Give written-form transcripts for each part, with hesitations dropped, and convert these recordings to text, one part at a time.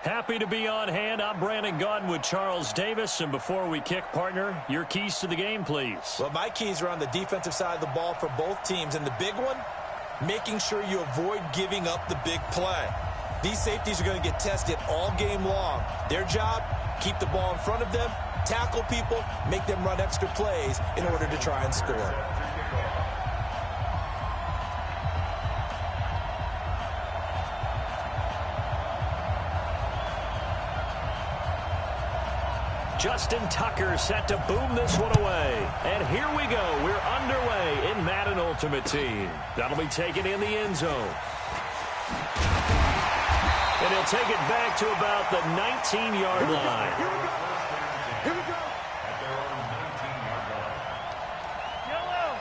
Happy to be on hand. I'm Brandon Gaudin with Charles Davis. And before we kick, partner, your keys to the game, please. Well, my keys are on the defensive side of the ball for both teams. And the big one, making sure you avoid giving up the big play. These safeties are going to get tested all game long. Their job, keep the ball in front of them, tackle people, make them run extra plays in order to try and score. Justin Tucker set to boom this one away. And here we go. We're underway in Madden Ultimate Team. That'll be taken in the end zone. And he'll take it back to about the 19-yard line. Here we go. At their own 19-yard line. Yellow.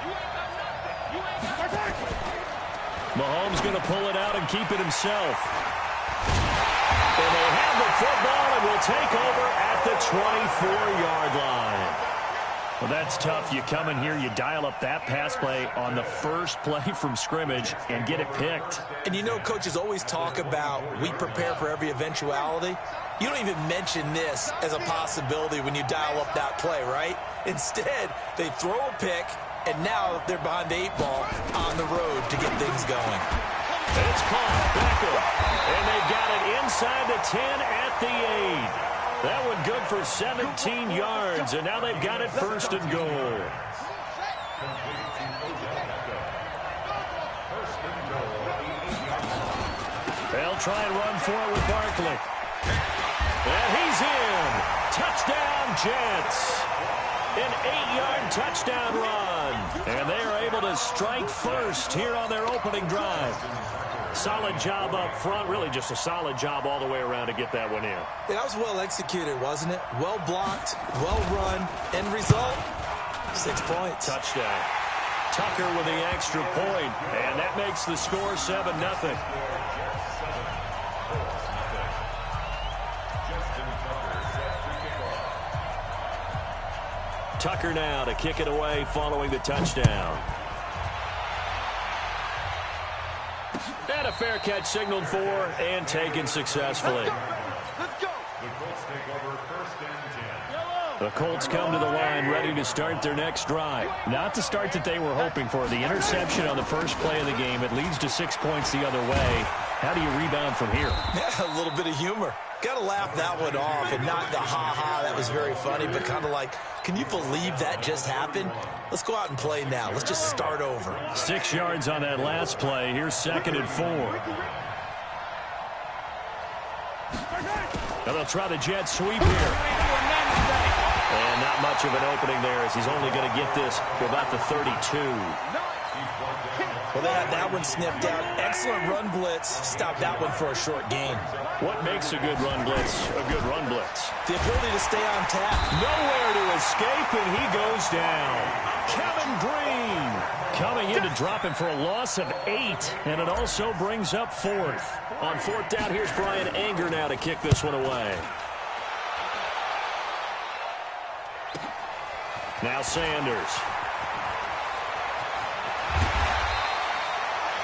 You ain't got nothing. You ain't got nothing. Mahomes going to pull it out and keep it himself. And they have the football and will take over at the 24-yard line. Well, that's tough. You come in here, you dial up that pass play on the first play from scrimmage and get it picked. And you know, coaches always talk about we prepare for every eventuality. You don't even mention this as a possibility when you dial up that play, right? Instead, they throw a pick, and now they're behind the 8-ball on the road to get things going. It's caught. Beckham. And they've got it inside the 10 at the 8. That one good for 17 yards, and now they've got it first and goal. They'll try and run for it with Barkley. And he's in. Touchdown, Jets. An 8-yard touchdown run. And they are able to strike first here on their opening drive. Solid job up front. Really just a solid job all the way around to get that one in. Yeah, that was well executed, wasn't it? Well blocked, well run. End result, 6 points. Touchdown. Tucker with the extra point. And that makes the score 7-0. Tucker now to kick it away following the touchdown. And a fair catch signaled for and taken successfully. Let's go. The Colts take over first and 10. The Colts come to the line ready to start their next drive. Not the start that they were hoping for. The interception on the first play of the game. It leads to 6 points the other way. How do you rebound from here? Yeah, a little bit of humor. Got to laugh that one off and not the ha-ha. That was very funny, but kind of like, can you believe that just happened? Let's go out and play now. Let's just start over. 6 yards on that last play. Here's 2nd and 4. Now they'll try the jet sweep here. And not much of an opening there as he's only going to get this to about the 32. Well, they had that one sniffed out. Excellent run blitz. Stop that one for a short gain. What makes a good run blitz a good run blitz? The ability to stay on tap. Nowhere to escape, and he goes down. Kevin Green coming in to drop him for a loss of 8, and it also brings up 4th. On 4th down, here's Brian Anger now to kick this one away. Now Sanders.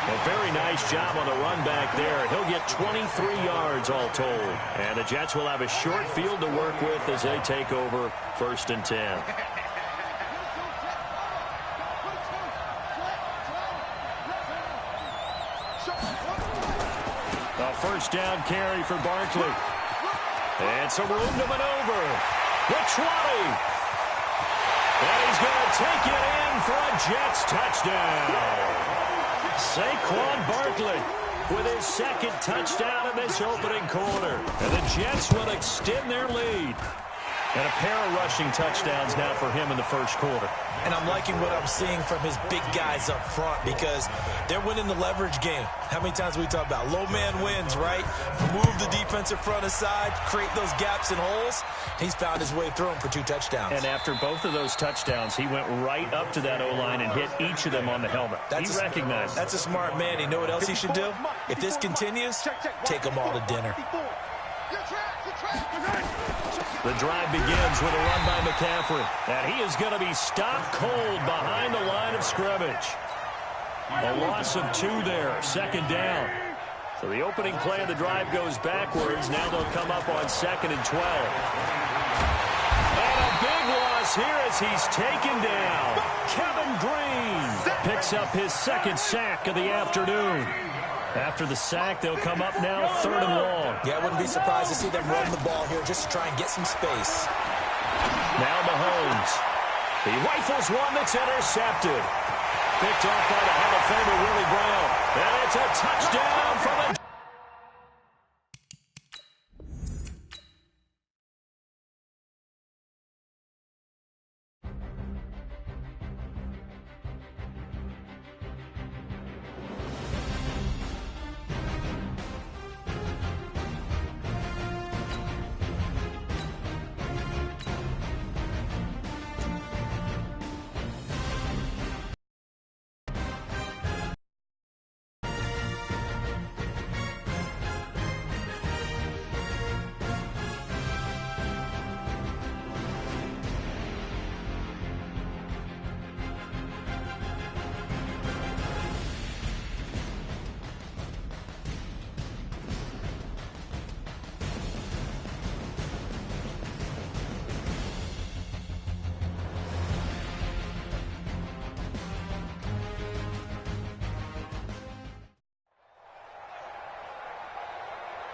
A very nice job on the run back there. He'll get 23 yards all told. And the Jets will have a short field to work with as they take over first and 10. A first down carry for Barkley. And some room to maneuver. The 20. And he's going to take it in for a Jets touchdown. Saquon Barkley with his 2nd touchdown in this opening quarter. And the Jets will extend their lead. And a pair of rushing touchdowns now for him in the first quarter. And I'm liking what I'm seeing from his big guys up front because they're winning the leverage game. How many times we talk about low man wins, right? Move the defensive front aside, create those gaps and holes. He's found his way through them for 2 touchdowns. And after both of those touchdowns, he went right up to that O-line and hit each of them on the helmet. He recognized. That's a smart man. You know what else he should do? If this continues, take them all to dinner. The drive begins with a run by McCaffrey. And he is going to be stopped cold behind the line of scrimmage. A loss of 2 there, 2nd down. So the opening play of the drive goes backwards. Now they'll come up on 2nd and 12. And a big loss here as he's taken down. Kevin Green picks up his 2nd sack of the afternoon. After the sack, they'll come up now 3rd and long. Yeah, I wouldn't be surprised to see them run the ball here just to try and get some space. Now Mahomes. He rifles one that's intercepted. Picked off by the Hall of Famer Willie Brown. And it's a touchdown from a...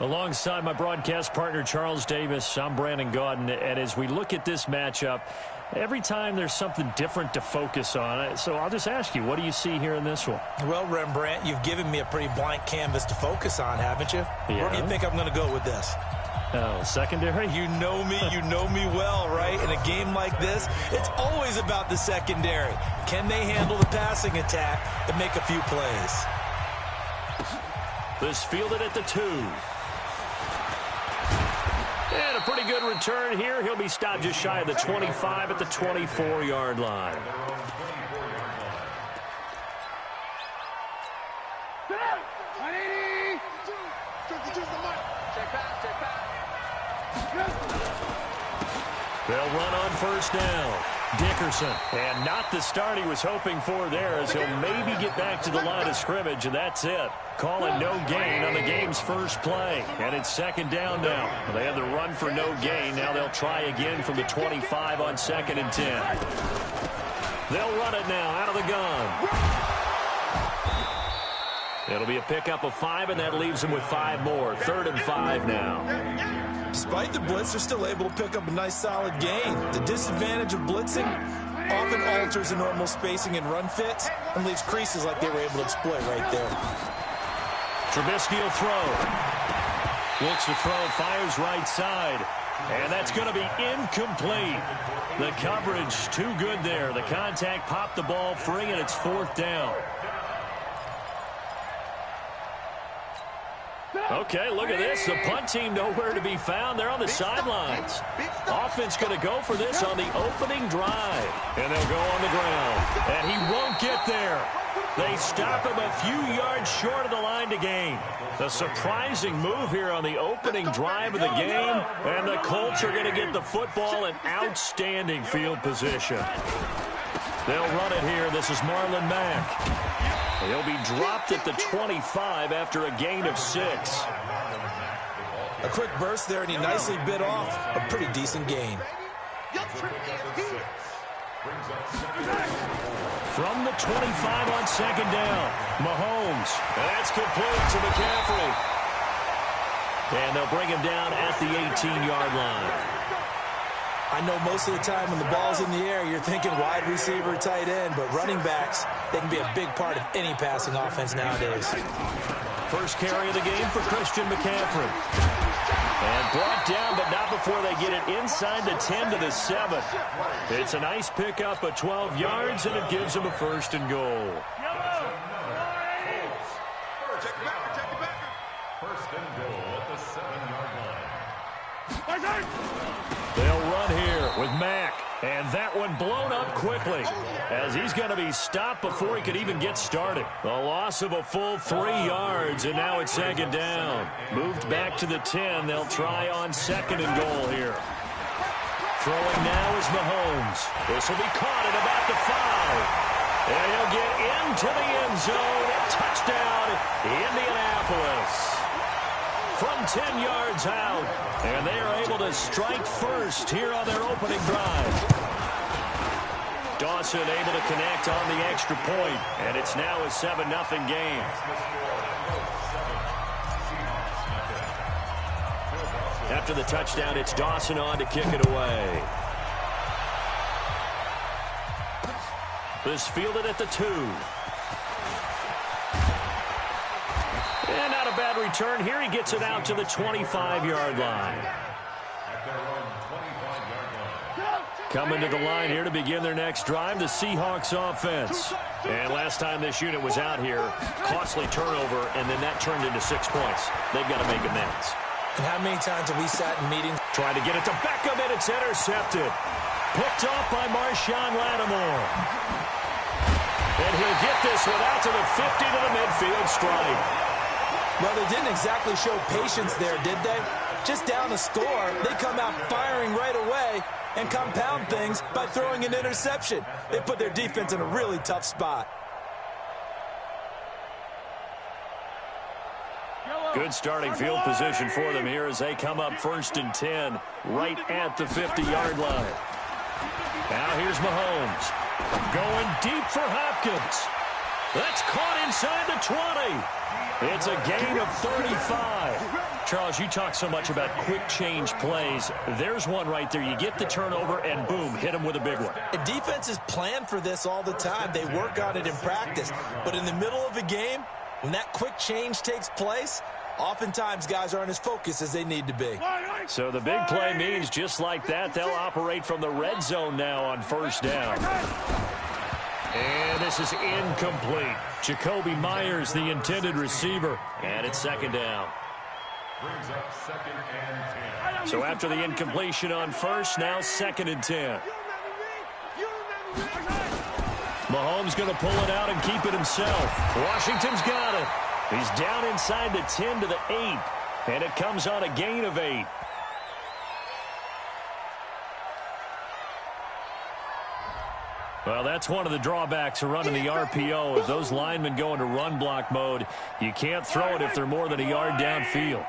Alongside my broadcast partner, Charles Davis, I'm Brandon Gaudin. And as we look at this matchup, every time there's something different to focus on. So I'll just ask you, what do you see here in this one? Well, Rembrandt, you've given me a pretty blank canvas to focus on, haven't you? Yeah. Where do you think I'm going to go with this? Oh, secondary? You know me well, right? In a game like this, it's always about the secondary. Can they handle the passing attack and make a few plays? This fielded at the 2. And a pretty good return here. He'll be stopped just shy of the 25 at the 24-yard line. They'll run on 1st down. Dickerson, and not the start he was hoping for there, as he'll maybe get back to the line of scrimmage, and that's it. Calling no gain on the game's first play, and it's 2nd down now. They had the run for no gain. Now they'll try again from the 25 on 2nd and 10. They'll run it now out of the gun. It'll be a pickup of 5, and that leaves them with 5 more. 3rd and 5 now. Despite the blitz, they're still able to pick up a nice solid gain. The disadvantage of blitzing often alters the normal spacing and run fits and leaves creases like they were able to exploit right there. Trubisky will throw. Looks to throw, fires right side. And that's going to be incomplete. The coverage too good there. The contact popped the ball free, and it's 4th down. Okay, look at this. The punt team nowhere to be found. They're on the sidelines. Offense going to go for this on the opening drive. And they'll go on the ground. And he won't get there. They stop him a few yards short of the line to gain. A surprising move here on the opening drive of the game. And the Colts are going to get the football in outstanding field position. They'll run it here. This is Marlon Mack. He'll be dropped at the 25 after a gain of 6. A quick burst there, and he nicely bit off a pretty decent gain. From the 25 on 2nd down, Mahomes. And that's complete to McCaffrey. And they'll bring him down at the 18-yard line. I know most of the time when the ball's in the air, you're thinking wide receiver, tight end, but running backs, they can be a big part of any passing offense nowadays. First carry of the game for Christian McCaffrey. And brought down, but not before they get it inside the 10 to the 7. It's a nice pickup of 12 yards, and it gives them a 1st and goal. First and goal at the 7-yard line. They'll run here with Mack. And that one blown up quickly as he's going to be stopped before he could even get started. A loss of a full 3 yards, and now it's 2nd down. Moved back to the 10. They'll try on 2nd and goal here. Throwing now is Mahomes. This will be caught at about the 5. And he'll get into the end zone. Touchdown, Indianapolis. From 10 yards out. And they are able to strike first here on their opening drive. Dawson able to connect on the extra point. And it's now a 7-0 game. After the touchdown, it's Dawson on to kick it away. This fielded at the 2. And not a bad return here. He gets it out to the 25-yard line. Coming to the line here to begin their next drive, the Seahawks offense. And last time this unit was out here, costly turnover, and then that turned into 6 points. They've got to make amends. And how many times have we sat in meetings trying to get it to Beckham, and it's intercepted. Picked off by Marshawn Lattimore. And he'll get this one out to the 50 to the midfield stripe. Well, they didn't exactly show patience there, did they? Just down a score, they come out firing right away and compound things by throwing an interception. They put their defense in a really tough spot. Good starting field position for them here as they come up 1st and 10 right at the 50-yard line. Now here's Mahomes going deep for Hopkins. That's caught inside the 20. It's a gain of 35. Charles, you talk so much about quick change plays. There's one right there. You get the turnover and boom, hit him with a big one. And defenses plan for this all the time. They work on it in practice. But in the middle of a game, when that quick change takes place, oftentimes guys aren't as focused as they need to be. So the big play means just like that, they'll operate from the red zone now on 1st down. And this is incomplete. Jacoby Myers, the intended receiver. And it's 2nd down. Brings up 2nd and 10. So after the incompletion on 1st, now 2nd and 10. Mahomes going to pull it out and keep it himself. Washington's got it. He's down inside the 10 to the 8. And it comes on a gain of 8. Well, that's one of the drawbacks of running the RPO. If those linemen go into run block mode, you can't throw it if they're more than a yard downfield.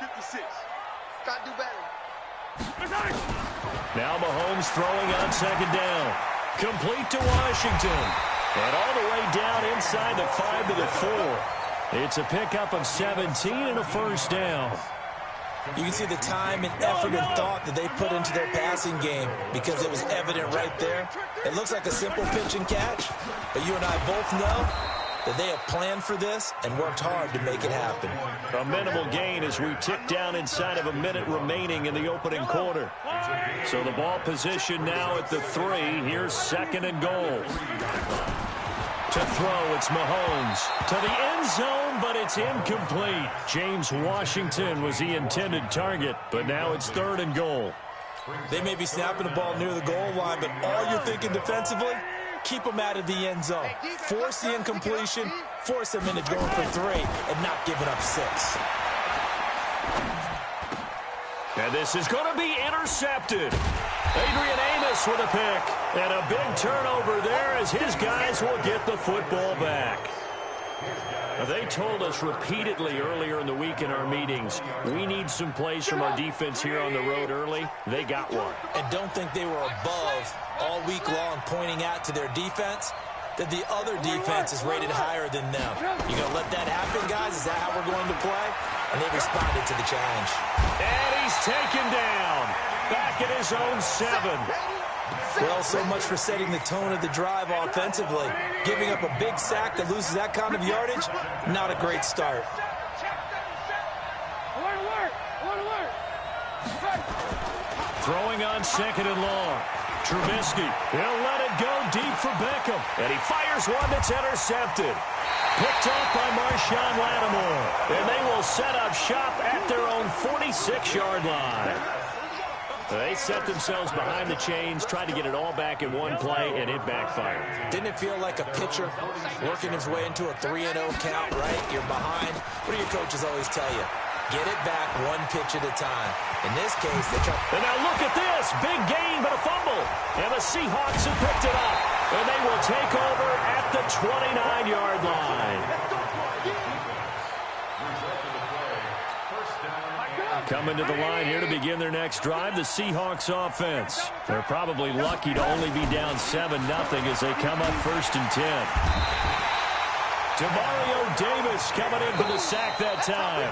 56. Got to do better. Now Mahomes throwing on 2nd down. Complete to Washington. And all the way down inside the 5 to the 4. It's a pickup of 17 and a 1st down. You can see the time and effort and thought that they put into their passing game because it was evident right there. It looks like a simple pitch and catch, but you and I both know that they have planned for this and worked hard to make it happen. A minimal gain as we tick down inside of a minute remaining in the opening quarter. So the ball position now at the 3. Here's 2nd and goal. To throw, it's Mahomes. To the end zone, but it's incomplete. James Washington was the intended target, but now it's 3rd and goal. They may be snapping the ball near the goal line, but all you're thinking defensively, keep them out of the end zone. Force the incompletion, force them into going for 3, and not giving up 6. And this is going to be intercepted. Adrian Amos with a pick. And a big turnover there as his guys will get the football back. They told us repeatedly earlier in the week in our meetings, we need some plays from our defense here on the road early. They got one. And don't think they were above all week long pointing out to their defense that the other defense is rated higher than them. You going to let that happen, guys? Is that how we're going to play? And they responded to the challenge. And he's taken down. Back at his own 7. Well, so much for setting the tone of the drive offensively. Giving up a big sack that loses that kind of yardage, not a great start. Throwing on 2nd and long. Trubisky, he'll let it go deep for Beckham. And he fires one that's intercepted. Picked off by Marshawn Lattimore. And they will set up shop at their own 46-yard line. They set themselves behind the chains, tried to get it all back in one play, and it backfired. Didn't it feel like a pitcher working his way into a 3-0 count, right? You're behind. What do your coaches always tell you? Get it back one pitch at a time. In this case, they try. And now look at this. Big gain, but a fumble. And the Seahawks have picked it up. And they will take over at the 29-yard line. Coming to the line here to begin their next drive, the Seahawks offense. They're probably lucky to only be down 7-0 as they come up 1st and 10. Demario Davis coming in for the sack that time.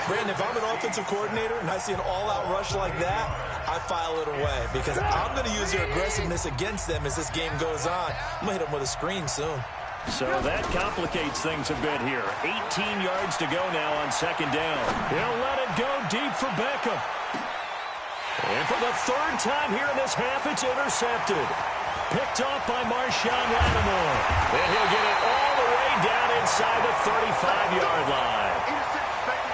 Brandon, if I'm an offensive coordinator and I see an all-out rush like that, I file it away because I'm going to use their aggressiveness against them as this game goes on. I'm going to hit them with a screen soon. So that complicates things a bit here. 18 yards to go now on 2nd down. He'll let it go deep for Beckham. And for the 3rd time here in this half, it's intercepted. Picked off by Marshawn Lattimore. And he'll get it all the way down inside the 35-yard line.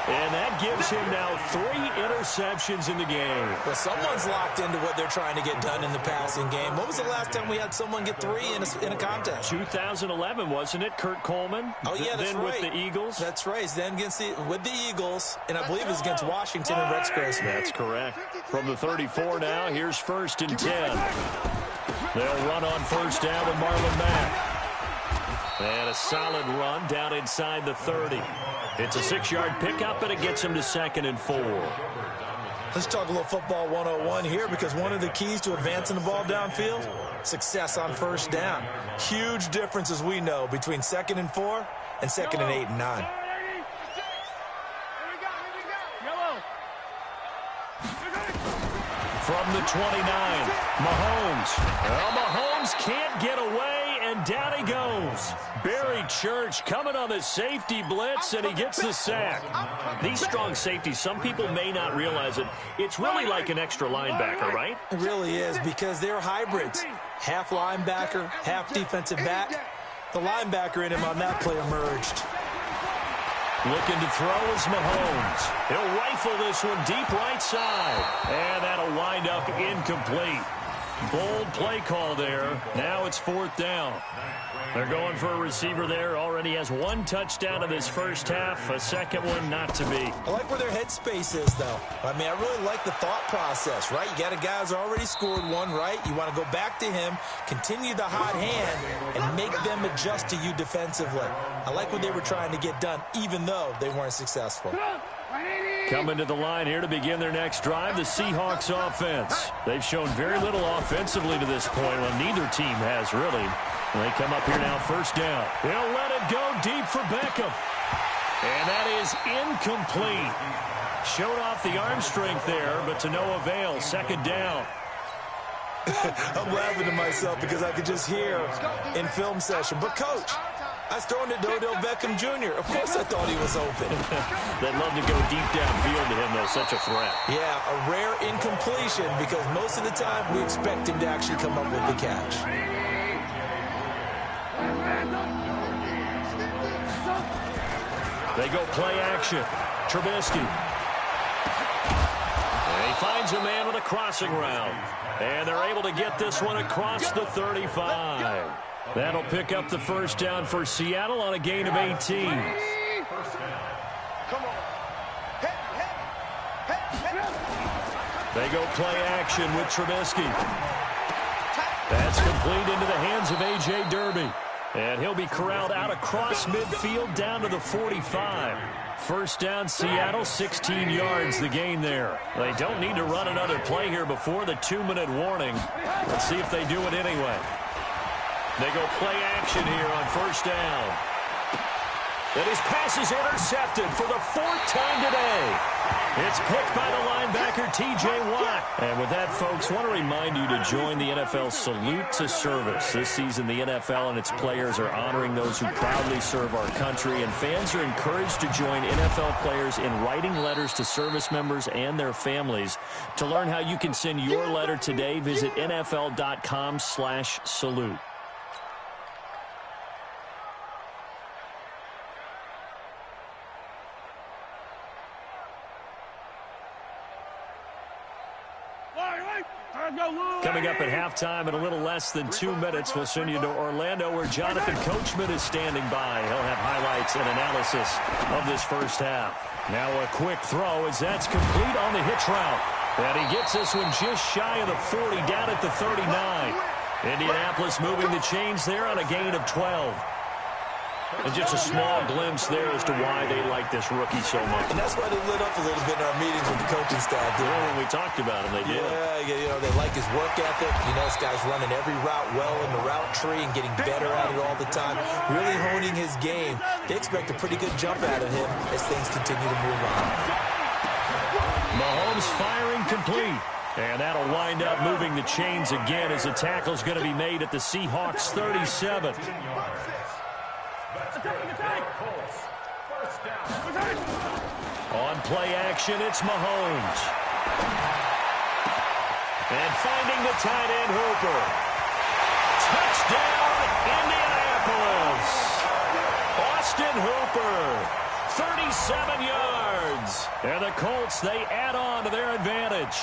And that gives him now 3 interceptions in the game. Well, someone's locked into what they're trying to get done in the passing game. When was the last time we had someone get 3 in a contest? 2011, wasn't it? Kurt Coleman? Oh, yeah, that's then right. With the Eagles? That's right. Then with the Eagles, and I believe it was against Washington and Rex Grossman. That's correct. From the 34 now, here's 1st and 10. They'll run on 1st down with Marlon Mack. And a solid run down inside the 30. It's a 6-yard pickup, and it gets him to 2nd and 4. Let's talk a little football 101 here because one of the keys to advancing the ball downfield, success on 1st down. Huge difference, as we know, between 2nd and 4 and 2nd and 8 and 9. From the 29, Mahomes. Well, Mahomes can't get away, and down he goes. Barry Church coming on the safety blitz, and he gets the sack. These strong safeties, some people may not realize it. It's really like an extra linebacker, right? It really is because they're hybrids. Half linebacker, half defensive back. The linebacker in him on that play emerged. Looking to throw is Mahomes. He'll rifle this one deep right side. And that'll wind up incomplete. Bold play call there. Now it's 4th down. They're going for a receiver there. Already has 1 touchdown in this 1st half. A second one not to be. I like where their headspace is, though. I mean, I really like the thought process, right? You got a guy who's already scored 1, right? You want to go back to him, continue the hot hand, and make them adjust to you defensively. I like what they were trying to get done, even though they weren't successful. Coming to the line here to begin their next drive, the Seahawks offense. They've shown very little offensively to this point, when neither team has really. They come up here now 1st down. He'll let it go deep for Beckham. And that is incomplete. Showed off the arm strength there, but to no avail. 2nd down. I'm laughing to myself because I could just hear in film session. But, Coach, I was throwing to Odell Beckham Jr. Of course I thought he was open. They'd love to go deep downfield to him, though. Such a threat. Yeah, a rare incompletion because most of the time we expect him to actually come up with the catch. They go play action. Trubisky. And he finds a man with a crossing route. And they're able to get this one across the 35. That'll pick up the 1st down for Seattle on a gain of 18. They go play action with Trubisky. That's complete into the hands of A.J. Derby. And he'll be corralled out across midfield down to the 45. 1st down, Seattle, 16 yards the gain there. They don't need to run another play here before the 2-minute warning. Let's see if they do it anyway. They go play action here on 1st down. And his pass is intercepted for the 4th time today. It's picked by the linebacker, T.J. Watt. And with that, folks, I want to remind you to join the NFL Salute to Service. This season, the NFL and its players are honoring those who proudly serve our country, and fans are encouraged to join NFL players in writing letters to service members and their families. To learn how you can send your letter today, visit NFL.com/salute. Coming up at halftime in a little less than 2 minutes, we'll send you to Orlando where Jonathan Coachman is standing by. He'll have highlights and analysis of this 1st half. Now a quick throw as that's complete on the hitch route. And he gets this one just shy of the 40 down at the 39. Indianapolis moving the chains there on a gain of 12. And just a small glimpse there as to why they like this rookie so much. And that's why they lit up a little bit in our meetings with the coaching staff. Well, when we talked about him, they did. Yeah, they like his work ethic. This guy's running every route well in the route tree and getting better at it all the time. Really honing his game. They expect a pretty good jump out of him as things continue to move on. Mahomes firing complete. And that'll wind up moving the chains again as the tackle's going to be made at the Seahawks 37. On play action, it's Mahomes. And finding the tight end Hooper. Touchdown, Indianapolis. Austin Hooper, 37 yards. And the Colts, they add on to their advantage.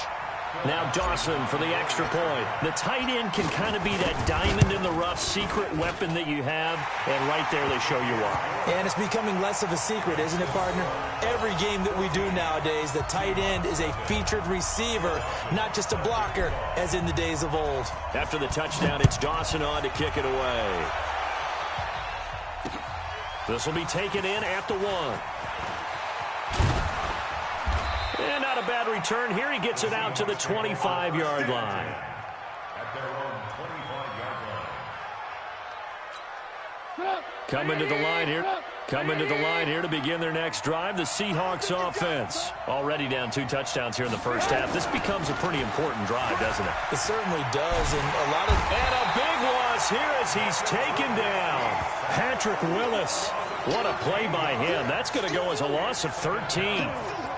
Now Dawson for the extra point. The tight end can kind of be that diamond in the rough secret weapon that you have, and right there they show you why. And it's becoming less of a secret, isn't it, partner? Every game that we do nowadays, the tight end is a featured receiver, not just a blocker, as in the days of old. After the touchdown, it's Dawson on to kick it away. This will be taken in at the 1. And not a bad return here. He gets it out to the 25-yard line. At their own 25-yard line. Coming to the line here. Coming to the line here to begin their next drive. The Seahawks offense. Already down 2 touchdowns here in the first half. This becomes a pretty important drive, doesn't it? It certainly does. And a big loss here as he's taken down. Patrick Willis. What a play by him. That's going to go as a loss of 13.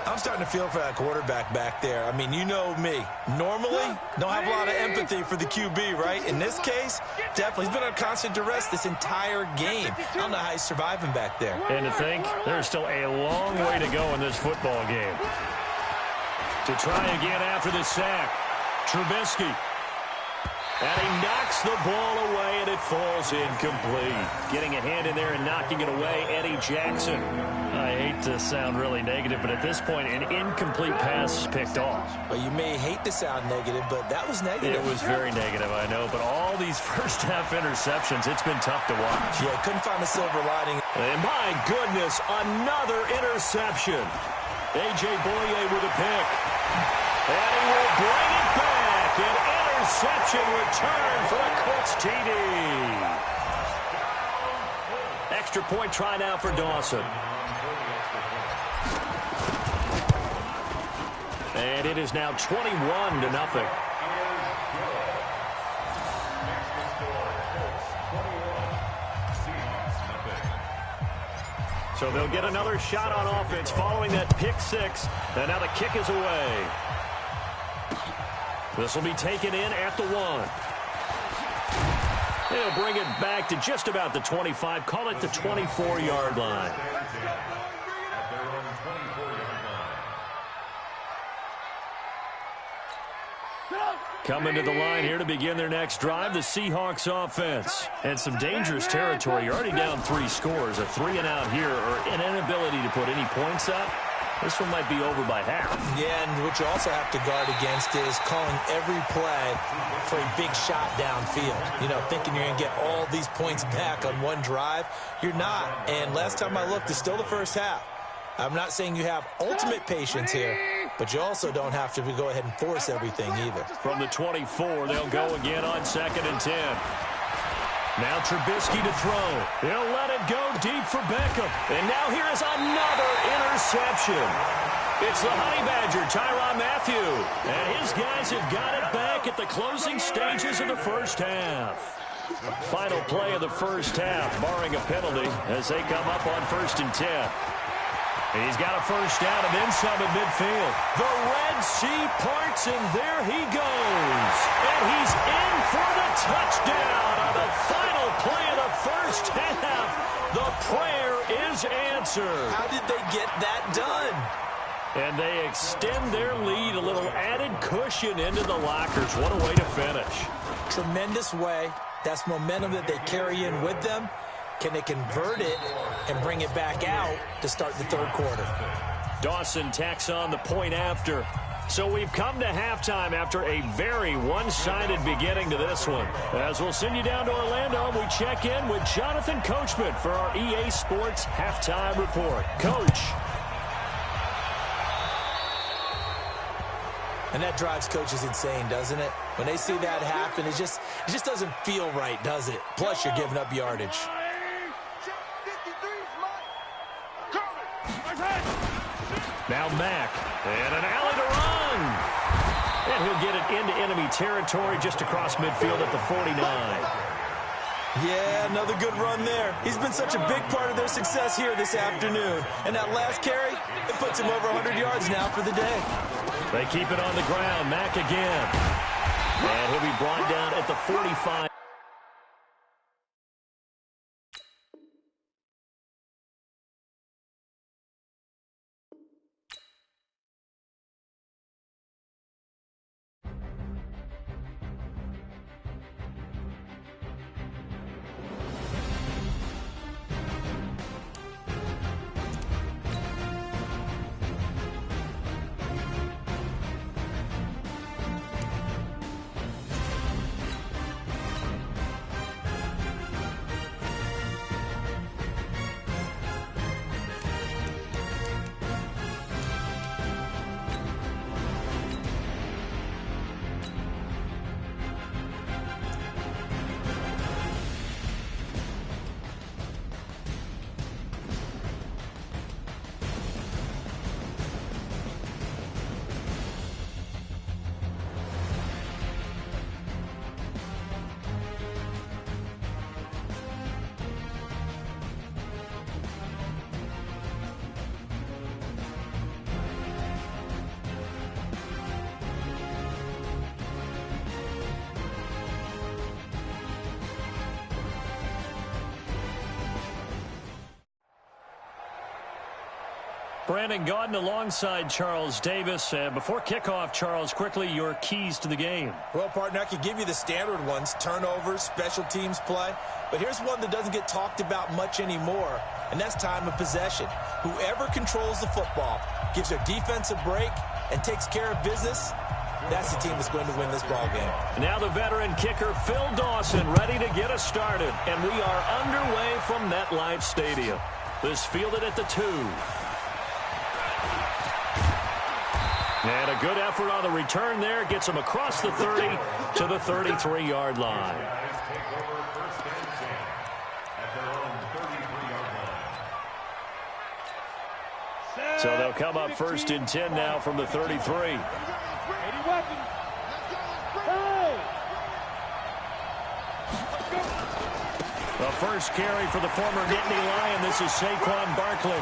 I'm starting to feel for that quarterback back there. I mean, you know me. Normally, don't have a lot of empathy for the QB, right? In this case, definitely. He's been on constant duress this entire game. I don't know how he's surviving back there. And to think, there's still a long way to go in this football game. To try again after the sack, Trubisky. And he knocks the ball away, and it falls incomplete. Getting a hand in there and knocking it away, Eddie Jackson. I hate to sound really negative, but at this point, an incomplete pass picked off. Well, you may hate to sound negative, but that was negative. It was very negative, I know. But all these first-half interceptions, it's been tough to watch. Yeah, couldn't find a silver lining. And my goodness, another interception. A.J. Boye with a pick. And he will bring it back. An interception return for the Colts TD. Extra point try now for Dawson. And it is now 21-0. So they'll get another shot on offense following that pick 6. And now the kick is away. This will be taken in at the 1. They'll bring it back to just about the 25. Call it the 24-yard line. Coming to the line here to begin their next drive, the Seahawks offense. And some dangerous territory. You're already down 3 scores. A 3-and-out here, or an inability to put any points up. This one might be over by half. Yeah, and what you also have to guard against is calling every play for a big shot downfield. Thinking you're going to get all these points back on one drive. You're not. And last time I looked, it's still the first half. I'm not saying you have ultimate patience here, but you also don't have to go ahead and force everything either. From the 24, they'll go again on 2nd and 10. Now Trubisky to throw. He'll let it go deep for Beckham. And now here is another interception. It's the Honey Badger, Tyrann Mathieu. And his guys have got it back at the closing stages of the first half. Final play of the first half, barring a penalty, as they come up on 1st and 10. And he's got a first down and then some at midfield. The Red Sea parts, and there he goes. And he's in for the touchdown on the final play of the first half. The prayer is answered. How did they get that done? And they extend their lead, a little added cushion into the lockers. What a way to finish. Tremendous way. That's momentum that they carry in with them. Can they convert it and bring it back out to start the third quarter? Dawson tacks on the point after. So we've come to halftime after a very one-sided beginning to this one. As we'll send you down to Orlando, we check in with Jonathan Coachman for our EA Sports Halftime Report. Coach. And that drives coaches insane, doesn't it? When they see that happen, it just doesn't feel right, does it? Plus, you're giving up yardage. Now Mack, and an alley to run. And he'll get it into enemy territory just across midfield at the 49. Yeah, another good run there. He's been such a big part of their success here this afternoon. And that last carry, it puts him over 100 yards now for the day. They keep it on the ground. Mack again. And he'll be brought down at the 45. Brandon Gaudin alongside Charles Davis. Before kickoff, Charles, quickly your keys to the game. Well, partner, I could give you the standard ones, turnovers, special teams play. But here's one that doesn't get talked about much anymore, and that's time of possession. Whoever controls the football, gives their defense a break, and takes care of business, that's the team that's going to win this ball game. Now the veteran kicker, Phil Dawson, ready to get us started. And we are underway from MetLife Stadium. This fielded at the 2. And a good effort on the return there. Gets him across the 30 to the 33-yard line. So they'll come up 1st and 10 now from the 33. The first carry for the former Nittany Lion. This is Saquon Barkley.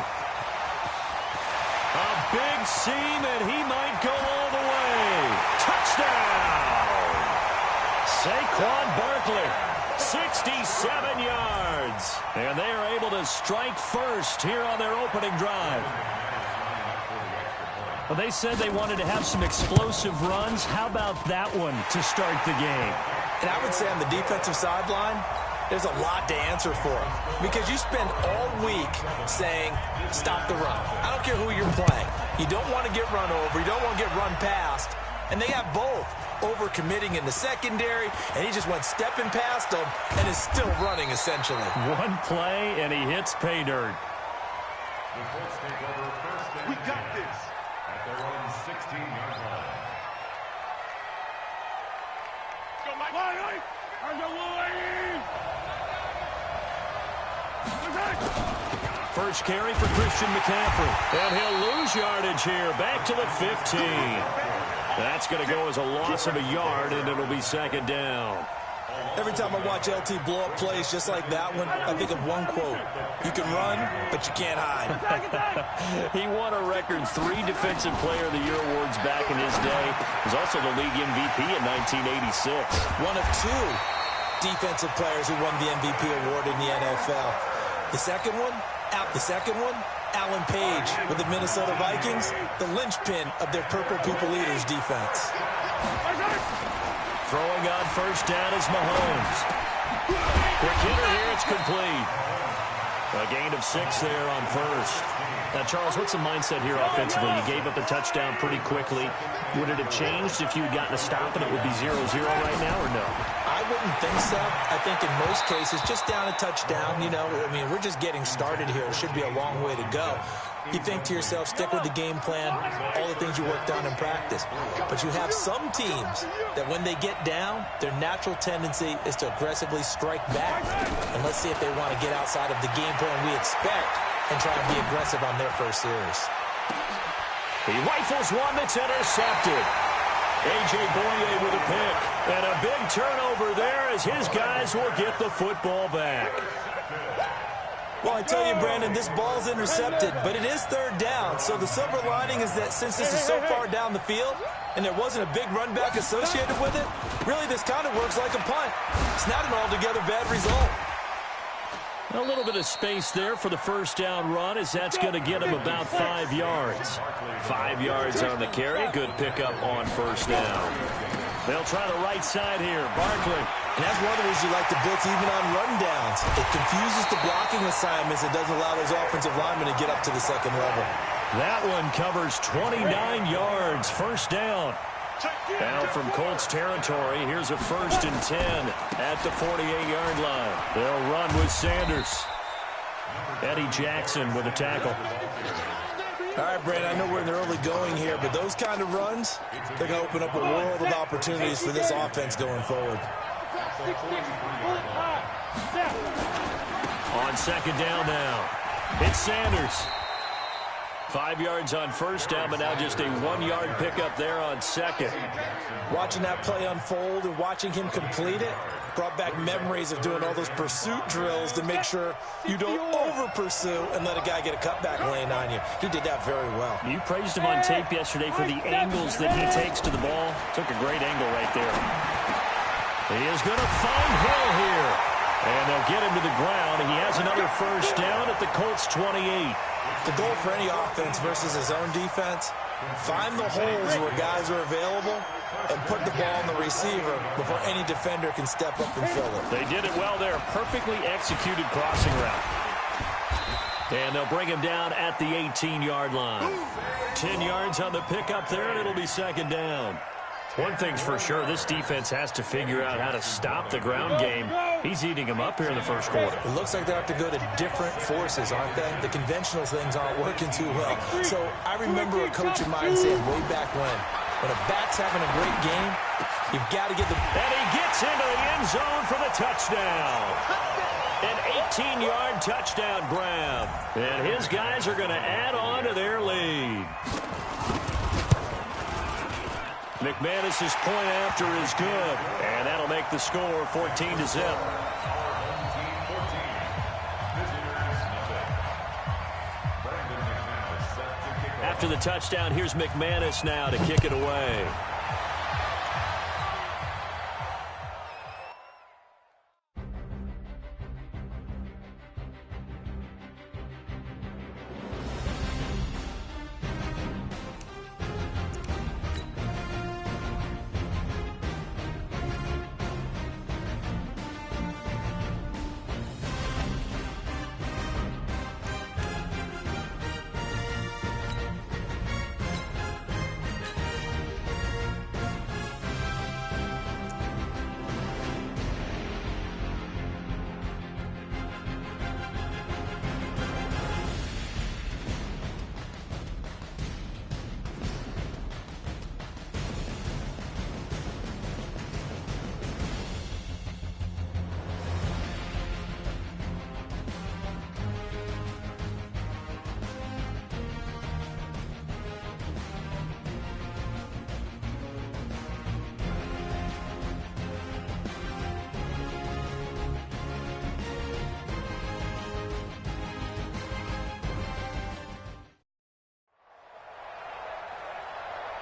A big seam, and he might go all the way. Touchdown! Saquon Barkley, 67 yards. And they are able to strike first here on their opening drive. Well, they said they wanted to have some explosive runs. How about that one to start the game? And I would say on the defensive sideline, there's a lot to answer for, because you spend all week saying, stop the run. I don't care who you're playing. You don't want to get run over. You don't want to get run past. And they have both. Over-committing in the secondary, and he just went stepping past them and is still running, essentially. One play, and he hits pay dirt. We got this. At their own 16-yard line. Go, Mike. First carry for Christian McCaffrey. And he'll lose yardage here. Back to the 15. That's going to go as a loss of a yard, and it'll be 2nd down. Every time I watch LT blow up plays just like that one, I think of one quote. You can run, but you can't hide. He won a record 3 Defensive Player of the Year awards back in his day. He was also the league MVP in 1986. One of 2 defensive players who won the MVP award in the NFL. The second one, Alan Page with the Minnesota Vikings, the linchpin of their Purple People Eaters defense. Throwing on first down is Mahomes. Quick hitter here, it's complete. A gain of 6 there on first. Now, Charles, what's the mindset here offensively? You gave up a touchdown pretty quickly. Would it have changed if you had gotten a stop and it would be 0-0 right now, or no? I wouldn't think so. I think in most cases, just down a touchdown, you know, I mean, we're just getting started here. It should be a long way to go. You think to yourself, stick with the game plan, all the things you worked on in practice. But you have some teams that when they get down, their natural tendency is to aggressively strike back. And let's see if they want to get outside of the game plan we expect and try and be aggressive on their first series. He rifles one that's intercepted. A.J. Boye with a pick. And a big turnover there as his guys will get the football back. Well, I tell you, Brandon, this ball's intercepted, but it is third down. So the silver lining is that since this is so far down the field and there wasn't a big run back associated with it, really this kind of works like a punt. It's not an altogether bad result. A little bit of space there for the first down run as that's going to get him about 5 yards. 5 yards on the carry. Good pickup on first down. They'll try the right side here. Barkley. And that's one of the reasons you like to blitz even on rundowns. It confuses the blocking assignments. It doesn't allow those offensive linemen to get up to the second level. That one covers 29 yards. First down. Now from Colts territory, here's a 1st and 10 at the 48-yard line. They'll run with Sanders. Eddie Jackson with a tackle. All right, Brandon, I know we're in the early going here, but those kind of runs, they're going to open up a world of opportunities for this offense going forward. On second down now, it's Sanders. 5 yards on first down, but now just a 1-yard pickup there on second. Watching that play unfold and watching him complete it brought back memories of doing all those pursuit drills to make sure you don't over-pursue and let a guy get a cutback lane on you. He did that very well. You praised him on tape yesterday for the angles that he takes to the ball. Took a great angle right there. He is going to find Hill here. And they'll get him to the ground. He has another first down at the Colts 28. The goal for any offense versus his own defense, find the holes where guys are available and put the ball on the receiver before any defender can step up and fill it. They did it well there. Perfectly executed crossing route. And they'll bring him down at the 18-yard line. 10 yards on the pickup there, and it'll be second down. One thing's for sure, this defense has to figure out how to stop the ground game. He's eating them up here in the first quarter. It looks like they have to go to different forces, aren't they? The conventional things aren't working too well. So I remember a coach of mine saying way back when a back's having a great game, you've got to get the... And he gets into the end zone for the touchdown. An 18-yard touchdown grab. And his guys are going to add on to their lead. McManus's point after is good, and that'll make the score 14-0. After the touchdown, here's McManus now to kick it away.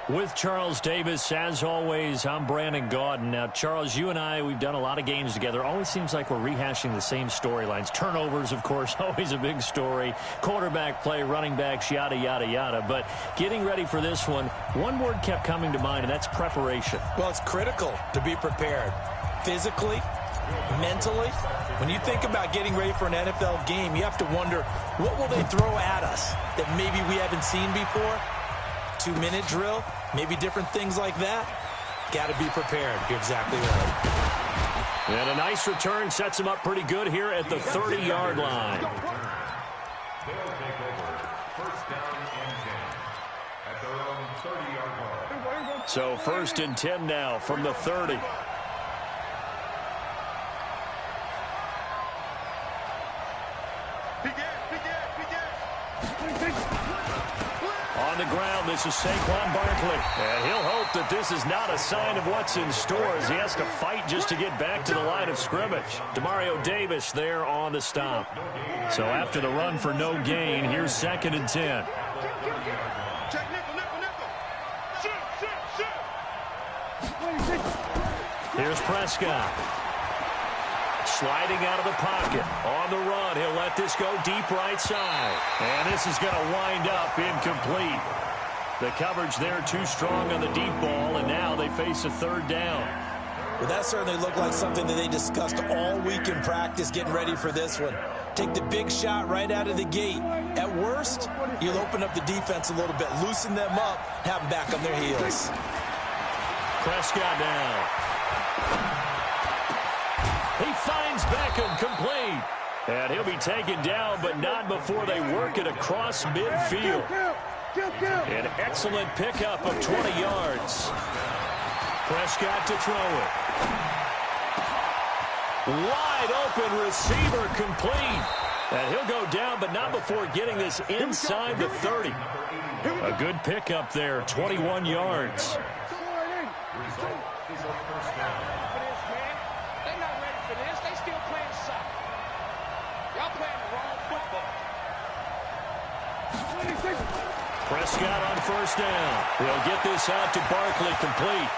With Charles Davis, as always, I'm Brandon Gaudin. Now, Charles, you and I, we've done a lot of games together. Always seems like we're rehashing the same storylines. Turnovers, of course, always a big story. Quarterback play, running backs, yada, yada, yada. But getting ready for this one word kept coming to mind, and that's preparation. Well, it's critical to be prepared physically, mentally, When you think about getting ready for an NFL game, you have to wonder, what will they throw at us that maybe we haven't seen before? 2-minute drill, maybe different things like that. Got to be prepared. You're exactly right. And a nice return sets him up pretty good here at the 30-yard line. They'll take over. First down and 10 at their own 30-yard line. So first and 10 now from the 30. On the ground, this is Saquon Barkley. And he'll hope that this is not a sign of what's in store as he has to fight just to get back to the line of scrimmage. Demario Davis there on the stop. So after the run for no gain, here's second and 10. Here's Prescott. Sliding out of the pocket. On the run, he'll let this go deep right side. And this is going to wind up incomplete. The coverage there too strong on the deep ball, and now they face a third down. Well, that certainly looked like something that they discussed all week in practice getting ready for this one. Take the big shot right out of the gate. At worst, you'll open up the defense a little bit, loosen them up, have them back on their heels. Prescott now. He finds Beckham complete. And he'll be taken down, but not before they work it across midfield. An excellent pickup of 20 yards. Prescott to throw it. Wide open receiver complete. And he'll go down, but not before getting this inside the 30. A good pickup there, 21 yards. Prescott on first down. He'll get this out to Barkley complete.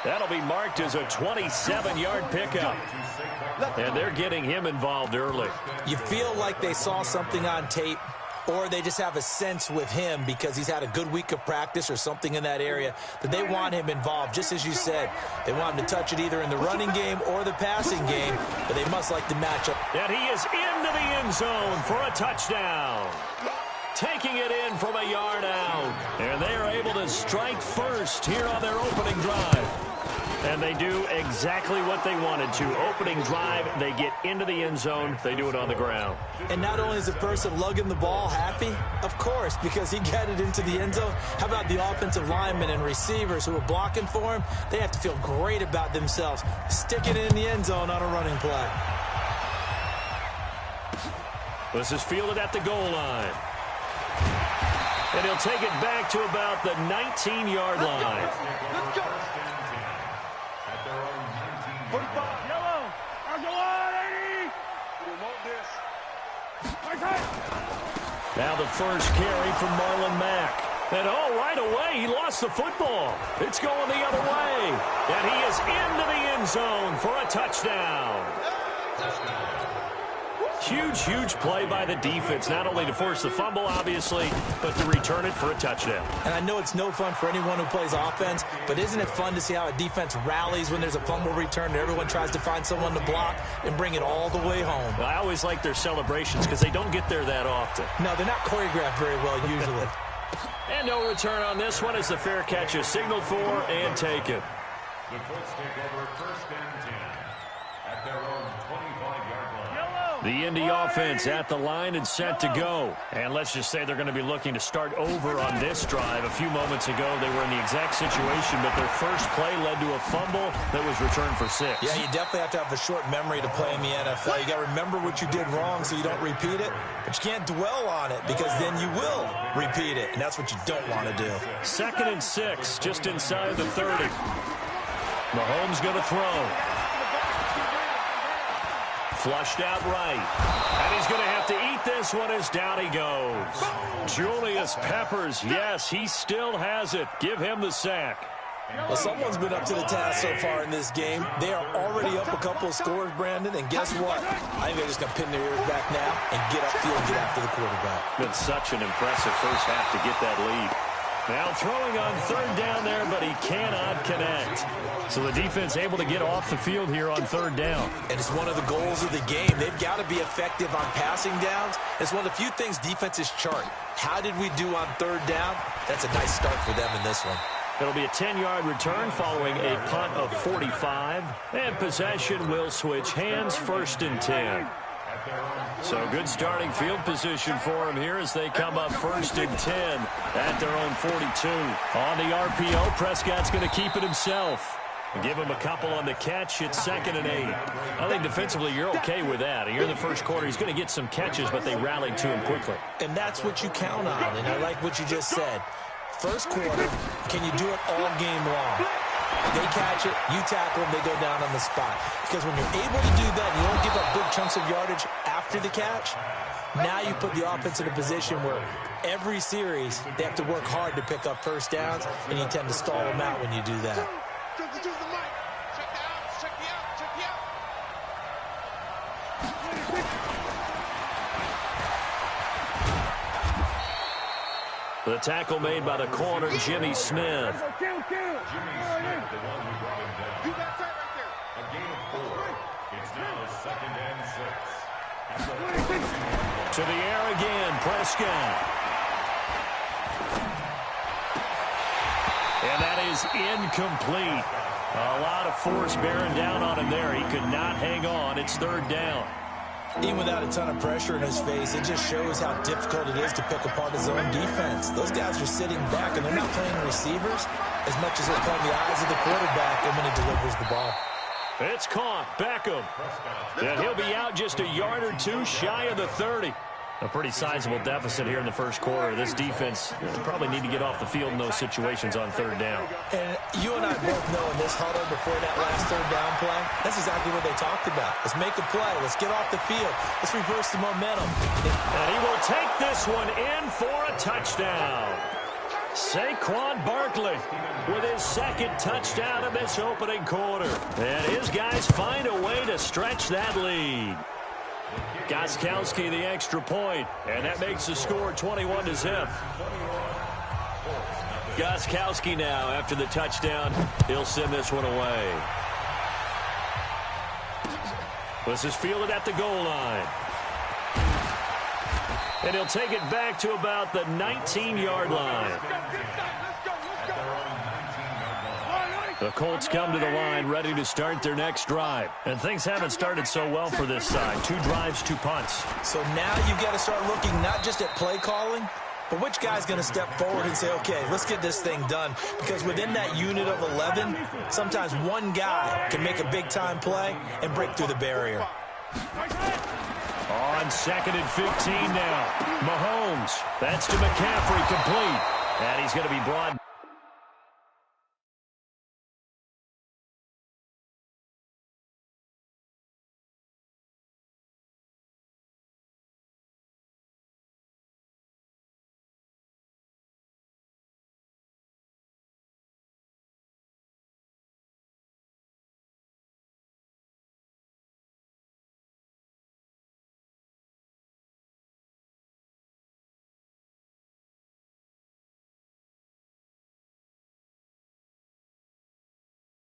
That'll be marked as a 27-yard pickup. And they're getting him involved early. You feel like they saw something on tape, or they just have a sense with him because he's had a good week of practice or something in that area that they want him involved. Just as you said, they want him to touch it either in the running game or the passing game, but they must like the matchup. And he is into the end zone for a touchdown. Taking it in from a yard out. And they are able to strike first here on their opening drive. And they do exactly what they wanted to. Opening drive, they get into the end zone. They do it on the ground. And not only is the person lugging the ball happy, of course, because he got it into the end zone. How about the offensive linemen and receivers who are blocking for him? They have to feel great about themselves, sticking it in the end zone on a running play. This is fielded at the goal line. And he'll take it back to about the 19-yard line. Let's go. Now the first carry from Marlon Mack. And right away, he lost the football. It's going the other way. And he is into the end zone for a touchdown. Huge, huge play by the defense, not only to force the fumble, obviously, but to return it for a touchdown. And I know it's no fun for anyone who plays offense, but isn't it fun to see how a defense rallies when there's a fumble return and everyone tries to find someone to block and bring it all the way home? I always like their celebrations because they don't get there that often. No, they're not choreographed very well usually. And no return on this one as the fair catch is signaled for and taken. The Colts take over first and 10 at their own 25-yard line. The Indy offense at the line and set to go. And let's just say they're going to be looking to start over on this drive. A few moments ago, they were in the exact situation, but their first play led to a fumble that was returned for 6. Yeah, you definitely have to have a short memory to play in the NFL. You got to remember what you did wrong so you don't repeat it, but you can't dwell on it because then you will repeat it, and that's what you don't want to do. Second and 6, just inside the 30. Mahomes going to throw. Flushed out right. And he's going to have to eat this one as down he goes. Julius Peppers, yes, he still has it. Give him the sack. Well, someone's been up to the task so far in this game. They are already up a couple of scores, Brandon, and guess what? I think they're just going to pin their ears back now and get upfield and get after the quarterback. Been such an impressive first half to get that lead. Now throwing on third down there, but he cannot connect. So the defense able to get off the field here on third down. And it's one of the goals of the game. They've got to be effective on passing downs. It's one of the few things defenses chart. How did we do on third down? That's a nice start for them in this one. It'll be a 10-yard return following a punt of 45. And possession will switch hands, 1st and 10. So good starting field position for them here as they come up 1st and 10 at their own 42. On the RPO, Prescott's going to keep it himself. Give him a couple on the catch. It's 2nd and 8. I think defensively you're okay with that. Here in the first quarter, he's going to get some catches, but they rallied to him quickly. And that's what you count on, and I like what you just said. First quarter, can you do it all game long? They catch it, you tackle them, they go down on the spot. Because when you're able to do that, and you don't give up big chunks of yardage after the catch, now you put the offense in a position where every series they have to work hard to pick up first downs, and you tend to stall them out when you do that. The tackle made by the corner, Jimmy Smith. Jimmy Smith, the one who brought him down. Do that right there. A gain of 4. It's now 2nd and 6. To the air again, Prescott. And that is incomplete. A lot of force bearing down on him there. He could not hang on. It's 3rd down. Even without a ton of pressure in his face, it just shows how difficult it is to pick apart his own defense. Those guys are sitting back, and they're not playing receivers as much as they're playing the eyes of the quarterback and when he delivers the ball. It's caught. Beckham. And he'll be out just a yard or two shy of the 30. A pretty sizable deficit here in the first quarter. This defense probably need to get off the field in those situations on 3rd down. And you and I both know in this huddle before that last 3rd down play, that's exactly what they talked about. Let's make a play. Let's get off the field. Let's reverse the momentum. And he will take this one in for a touchdown. Saquon Barkley with his 2nd touchdown of this opening quarter. And his guys find a way to stretch that lead. Gostkowski the extra point, and that makes the score 21-0. Gostkowski now, after the touchdown, he'll send this one away. This is fielded at the goal line. And he'll take it back to about the 19-yard line. The Colts come to the line ready to start their next drive. And things haven't started so well for this side. 2 drives, 2 punts. So now you've got to start looking not just at play calling, but which guy's going to step forward and say, okay, let's get this thing done. Because within that unit of 11, sometimes one guy can make a big-time play and break through the barrier. On 2nd and 15 now. Mahomes. That's to McCaffrey, complete. And he's going to be brought.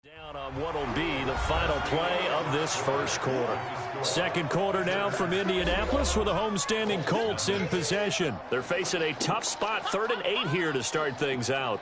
Down on what will be the final play of this first quarter. Second quarter now from Indianapolis with the homestanding Colts in possession. They're facing a tough spot, 3rd and 8 here to start things out.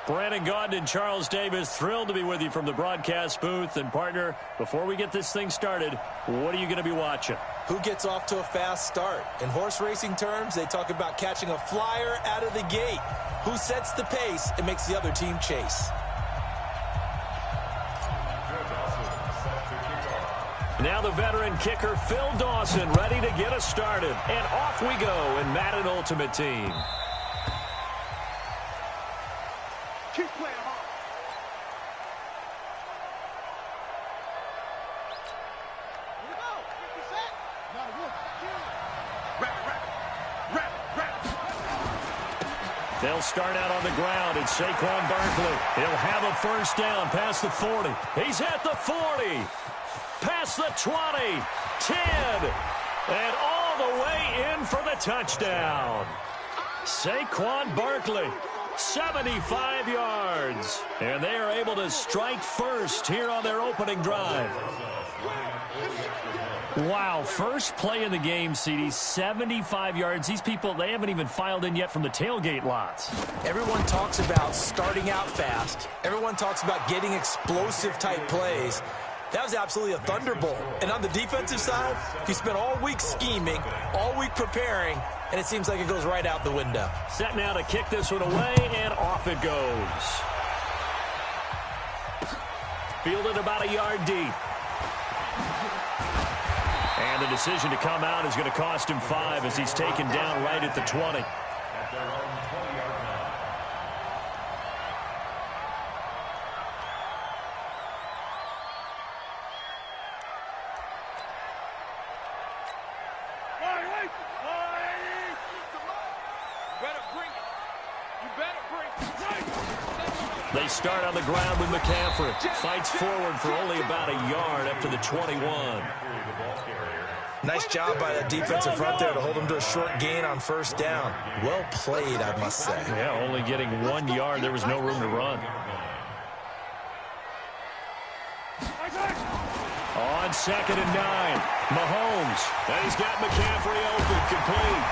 Brandon Gaudin and Charles Davis, thrilled to be with you from the broadcast booth. And, partner, before we get this thing started, what are you going to be watching? Who gets off to a fast start? In horse racing terms, they talk about catching a flyer out of the gate. Who sets the pace and makes the other team chase? Now the veteran kicker, Phil Dawson, ready to get us started. And off we go in Madden Ultimate Team. Keep playing hard. Here we go. 50 set. Now wrap. They'll start out on the ground, and Saquon Barkley, he'll have a first down past the 40. He's at the 40. Past the 20, 10, and all the way in for the touchdown. Saquon Barkley, 75 yards. And they are able to strike first here on their opening drive. Wow, first play in the game, CD, 75 yards. These people, they haven't even filed in yet from the tailgate lots. Everyone talks about starting out fast. Everyone talks about getting explosive type plays. That was absolutely a thunderbolt. And on the defensive side, you spent all week scheming, all week preparing, and it seems like it goes right out the window. Set now to kick this one away, and off it goes. Fielded about a yard deep. And the decision to come out is going to cost him 5 as he's taken down right at the 20. They start on the ground with McCaffrey. Fights forward for only about a yard up to the 21. Nice job by the defensive front there to hold him to a short gain on first down. Well played, I must say. Yeah, only getting 1 yard. There was no room to run. On 2nd and 9, Mahomes. And he's got McCaffrey open, complete.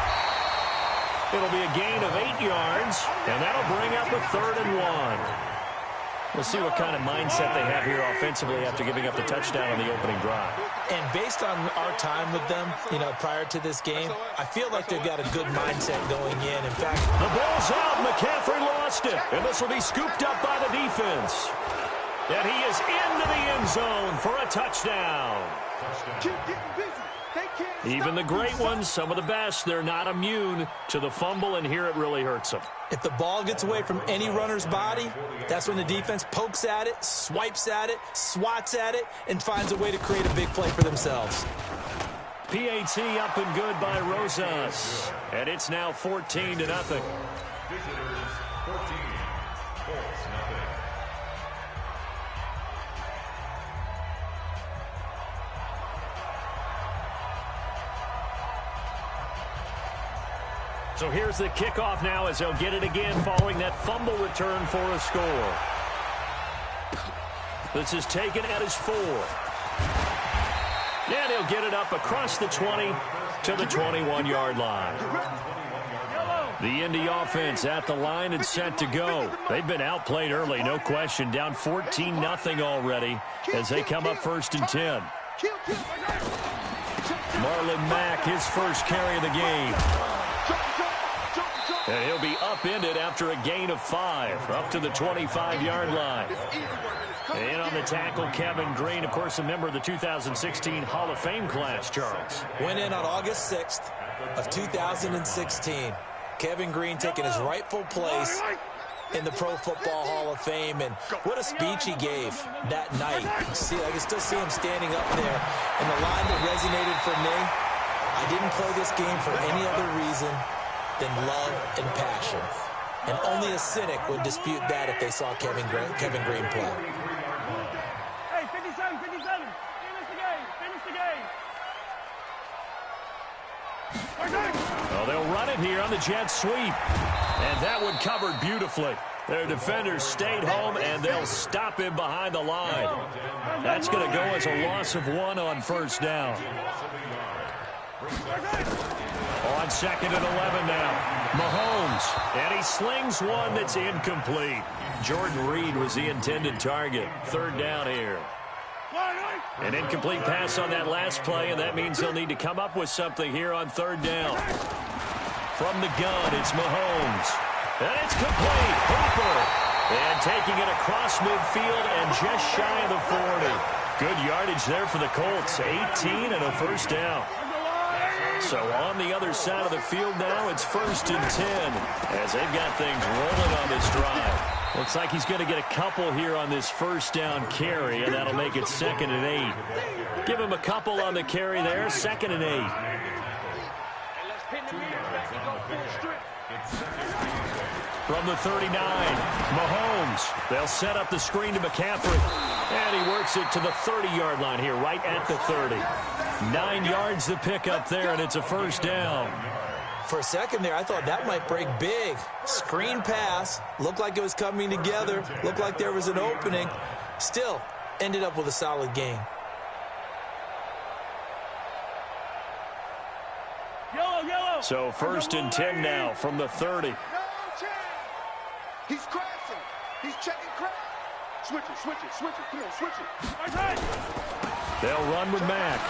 It'll be a gain of 8 yards, and that'll bring up a 3rd and 1. We'll see what kind of mindset they have here offensively after giving up the touchdown on the opening drive. And based on our time with them, prior to this game, I feel like they've got a good mindset going in. In fact, the ball's out. McCaffrey lost it, and this will be scooped up by the defense. And he is into the end zone for a touchdown. Keep getting busy. Even the great ones, some of the best, they're not immune to the fumble, and here it really hurts them. If the ball gets away from any runner's body, that's when the defense pokes at it, swipes at it, swats at it, and finds a way to create a big play for themselves. PAT up and good by Rosas. And it's now 14-0. Visitors 14, Colts nothing. So here's the kickoff now as they'll get it again following that fumble return for a score. This is taken at his 4. And he'll get it up across the 20 to the 21-yard line. The Indy offense at the line and set to go. They've been outplayed early, no question. Down 14-0 already as they come up 1st and 10. Marlon Mack, his first carry of the game. And he'll be upended after a gain of 5, up to the 25-yard line. And on the tackle, Kevin Green, of course, a member of the 2016 Hall of Fame class, Charles. Went in on August 6th of 2016. Kevin Green taking his rightful place in the Pro Football Hall of Fame. And what a speech he gave that night. See, I can still see him standing up there. And the line that resonated for me, I didn't play this game for any other reason than love and passion. And only a cynic would dispute that if they saw Kevin Green play. Hey, 57, 57. Finish the game. Finish the game. Well, they'll run it here on the jet sweep. And that one covered beautifully. Their defenders stayed home, and they'll stop him behind the line. That's going to go as a loss of 1 on first down. On second and 11 now. Mahomes, and he slings one that's incomplete. Jordan Reed was the intended target. Third down here. An incomplete pass on that last play, and that means he'll need to come up with something here on third down. From the gun, it's Mahomes. And it's complete. Hooper. And taking it across midfield and just shy of the 40. Good yardage there for the Colts. 18 and a first down. So on the other side of the field now, it's 1st and 10 as they've got things rolling on this drive. Looks like he's going to get a couple here on this first down carry, and that'll make it 2nd and 8. Give him a couple on the carry there, 2nd and 8. From the 39, Mahomes. They'll set up the screen to McCaffrey. And he works it to the 30-yard line here, right at the 30. 9 yards to pick up there, and it's a first down. For a second there, I thought that might break big. Screen pass. Looked like it was coming together. Looked like there was an opening. Still, ended up with a solid gain. So 1st and 10 now from the 30. No chance. He's crashing. He's checking crash. Switch it, switch it, switch it. Come on, switch it. They'll run with Mack.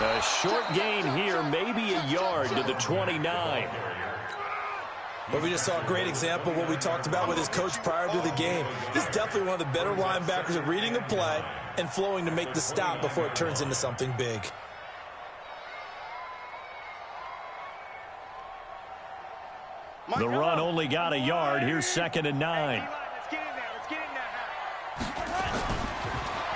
A short gain here, maybe a yard to the 29. But we just saw a great example of what we talked about with his coach prior to the game. He's definitely one of the better linebackers at reading a play and flowing to make the stop before it turns into something big. The run only got a yard. Here's 2nd and 9.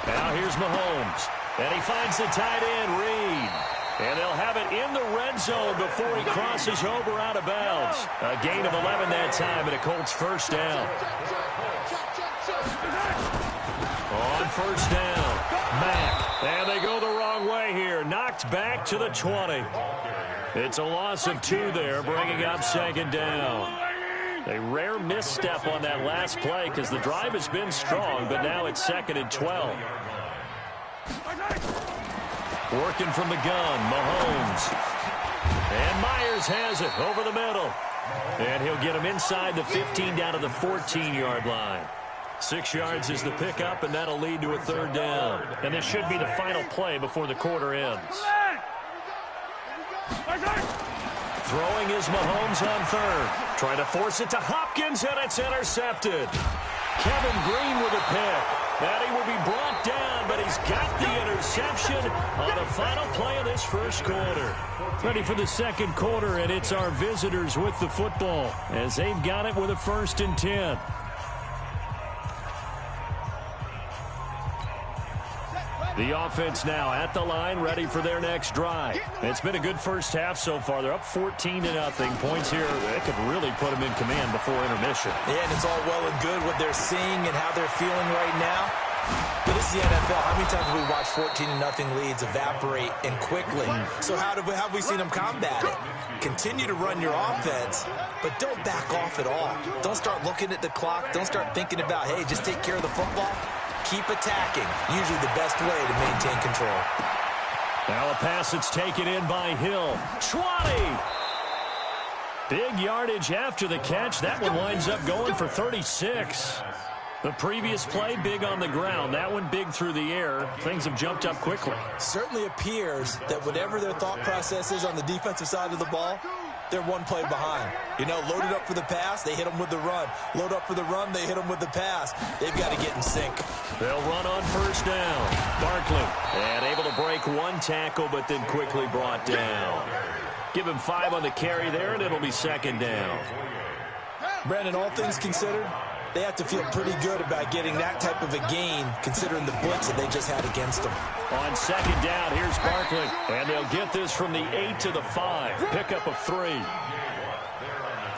Now here's Mahomes. And he finds the tight end, Reed. And they'll have it in the red zone before he crosses over out of bounds. A gain of 11 that time, and a Colts first down. On first down, Mack. And they go the wrong way here. Knocked back to the 20. It's a loss of 2 there, bringing up 2nd down. A rare misstep on that last play because the drive has been strong, but now it's 2nd and 12. Working from the gun, Mahomes. And Myers has it over the middle. And he'll get him inside the 15 down to the 14-yard line. 6 yards is the pickup, and that'll lead to a third down. And this should be the final play before the quarter ends. Throwing is Mahomes on third. Trying to force it to Hopkins, and it's intercepted. Kevin Green with a pick. And he will be brought down, but he's got the interception on the final play of this first quarter. Ready for the second quarter, and it's our visitors with the football as they've got it with a 1st and 10. The offense now at the line, ready for their next drive. It's been a good first half so far. They're up 14-0. Points here that could really put them in command before intermission. Yeah, and it's all well and good what they're seeing and how they're feeling right now. But this is the NFL. How many times have we watched 14-0 leads evaporate and quickly? So how have we seen them combat it? Continue to run your offense, but don't back off at all. Don't start looking at the clock. Don't start thinking about, hey, just take care of the football. Keep attacking. Usually the best way to maintain control. Now a pass that's taken in by Hill. Schwatty! Big yardage after the catch. That one winds up going for 36. The previous play, big on the ground. That one big through the air. Things have jumped up quickly. Certainly appears that whatever their thought process is on the defensive side of the ball, they're one play behind. You know, loaded up for the pass, they hit them with the run. Load up for the run, they hit them with the pass. They've got to get in sync. They'll run on first down. Barkley, and able to break one tackle, but then quickly brought down. Give him 5 on the carry there, and it'll be 2nd down. Brandon, all things considered, they have to feel pretty good about getting that type of a gain, considering the blitz that they just had against them. On 2nd down, here's Barkley. And they'll get this from the 8 to the 5. Pickup of 3.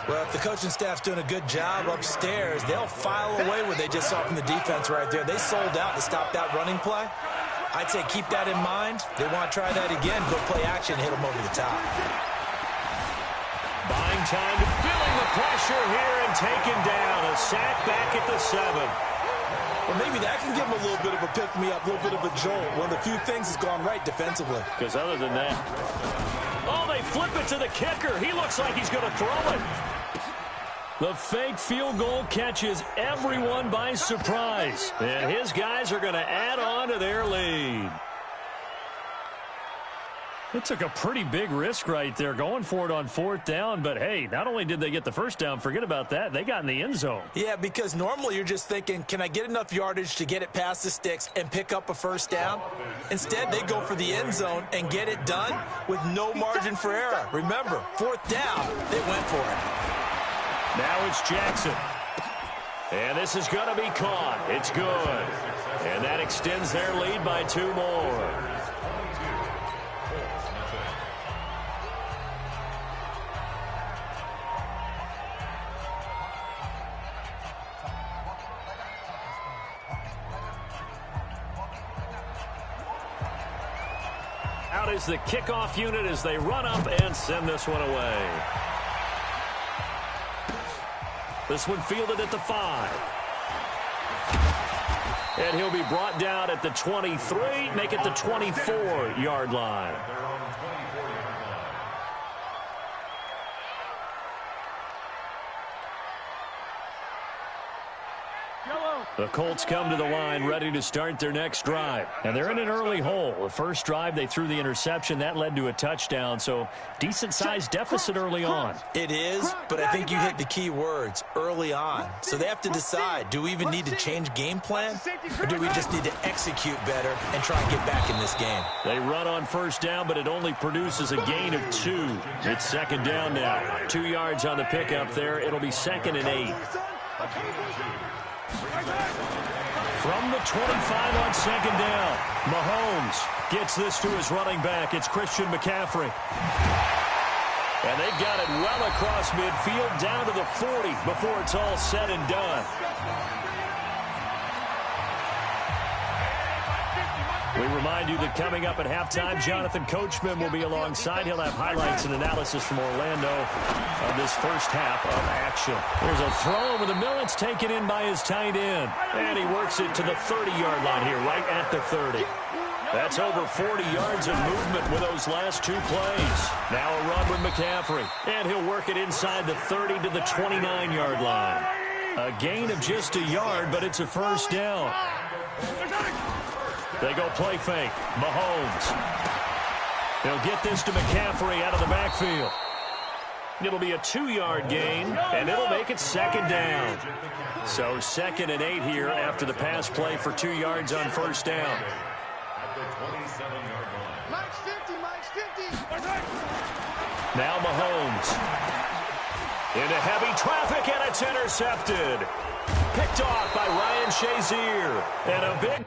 Well, if the coaching staff's doing a good job upstairs, they'll file away what they just saw from the defense right there. They sold out to stop that running play. I'd say keep that in mind. They want to try that again, go play action, hit them over the top. Buying time, feeling the pressure here and taken down. A sack back at the 7. Well, maybe that can give them a little bit of a pick-me-up, a little bit of a jolt. One of the few things that's gone right defensively. Because other than that, Oh, they flip it to the kicker. He looks like he's going to throw it. The fake field goal catches everyone by surprise. And his guys are going to add on to their lead. It took a pretty big risk right there going for it on 4th down. But, hey, not only did they get the first down, forget about that, they got in the end zone. Yeah, because normally you're just thinking, can I get enough yardage to get it past the sticks and pick up a first down? Instead, they go for the end zone and get it done with no margin for error. Remember, 4th down, they went for it. Now it's Jackson. And this is going to be caught. It's good. And that extends their lead by 2 more. Out is the kickoff unit as they run up and send this one away. This one fielded at the 5. And he'll be brought down at the 23, make it the 24-yard line. The Colts come to the line ready to start their next drive. And they're in an early hole. The first drive, they threw the interception. That led to a touchdown. So decent-sized deficit early on. It is, but I think you hit the key words, early on. So they have to decide, do we even need to change game plan? Or do we just need to execute better and try and get back in this game? They run on first down, but it only produces a gain of 2. It's 2nd down now. 2 yards on the pickup there. It'll be 2nd and 8. From the 25 on 2nd down, Mahomes gets this to his running back. It's Christian McCaffrey. And they've got it well across midfield down to the 40 before it's all said and done. We remind you that coming up at halftime, Jonathan Coachman will be alongside. He'll have highlights and analysis from Orlando of this first half of action. There's a throw over the middle. It's taken in by his tight end. And he works it to the 30-yard line here, right at the 30. That's over 40 yards of movement with those last 2 plays. Now a run with McCaffrey. And he'll work it inside the 30 to the 29-yard line. A gain of just a yard, but it's a first down. They go play fake. Mahomes. He'll get this to McCaffrey out of the backfield. It'll be a 2-yard gain, and it'll make it 2nd down. So 2nd and 8 here after the pass play for 2 yards on first down. Now Mahomes. Into heavy traffic, and it's intercepted. Picked off by Ryan Shazier. And a big...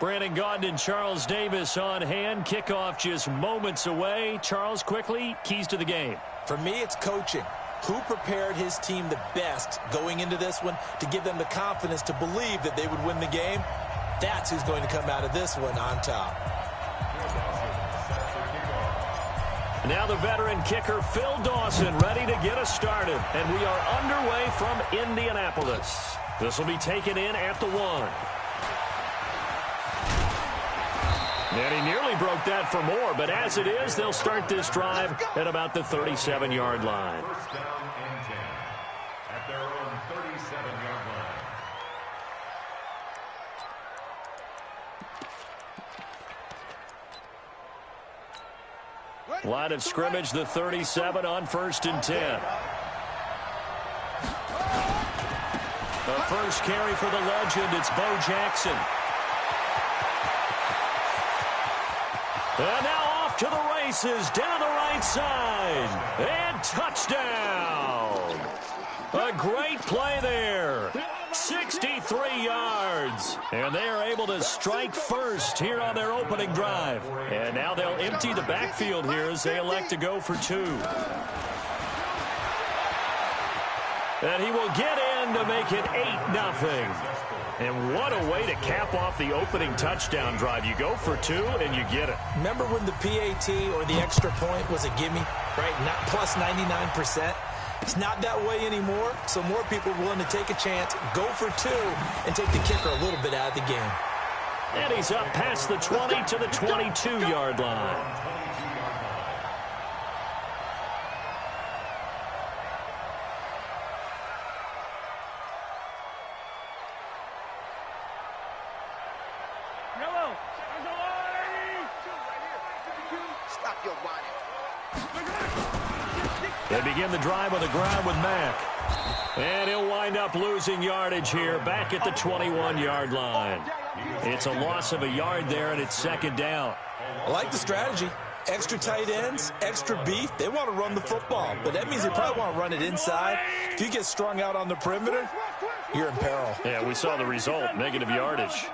Brandon Gaudin and Charles Davis on hand. Kickoff just moments away. Charles, quickly, keys to the game. For me, it's coaching. Who prepared his team the best going into this one to give them the confidence to believe that they would win the game? That's who's going to come out of this one on top. Now the veteran kicker, Phil Dawson, ready to get us started. And we are underway from Indianapolis. This will be taken in at the 1. And he nearly broke that for more, but as it is, they'll start this drive at about the 37-yard line. First down and 10 at their own 37-yard line. Line of scrimmage, the 37 on 1st and 10. The first carry for the legend, it's Bo Jackson. And now off to the races, down the right side. And touchdown. A great play there. 63 yards. And they are able to strike first here on their opening drive. And now they'll empty the backfield here as they elect to go for 2. And he will get in to make it 8-0. And what a way to cap off the opening touchdown drive. You go for 2 and you get it. Remember when the PAT or the extra point was a gimme, right? Not plus 99%. It's not that way anymore, so more people are willing to take a chance, go for 2, and take the kicker a little bit out of the game. And he's up past the 20 to the 22-yard line. They begin the drive on the ground with Mack. And he'll wind up losing yardage here back at the 21-yard line. It's a loss of a yard there, and it's 2nd down. I like the strategy. Extra tight ends, extra beef. They want to run the football, but that means they probably want to run it inside. If you get strung out on the perimeter, you're in peril. Yeah, we saw the result, negative yardage.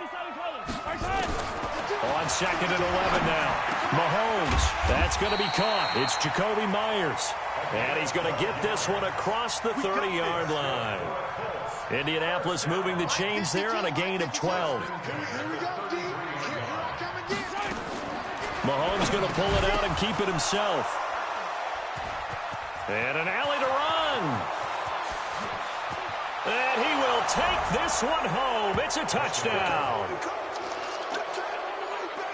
On 2nd and 11 now. Mahomes, that's going to be caught. It's Jacoby Myers. And he's going to get this one across the 30-yard line. Indianapolis moving the chains there on a gain of 12. Mahomes going to pull it out and keep it himself. And an alley to run. And he will take this one home. It's a touchdown.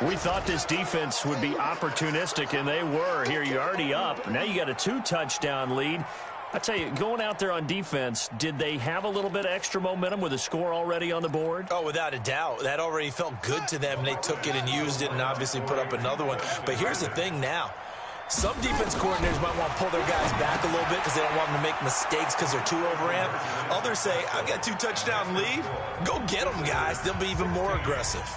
We thought this defense would be opportunistic, and they were. Here, you're already up. Now you got a 2-touchdown lead. I tell you, going out there on defense, did they have a little bit of extra momentum with a score already on the board? Oh, without a doubt. That already felt good to them. They took it and used it and obviously put up another one. But here's the thing now. Some defense coordinators might want to pull their guys back a little bit because they don't want them to make mistakes because they're too overamped. Others say, I've got a 2-touchdown lead. Go get them, guys. They'll be even more aggressive.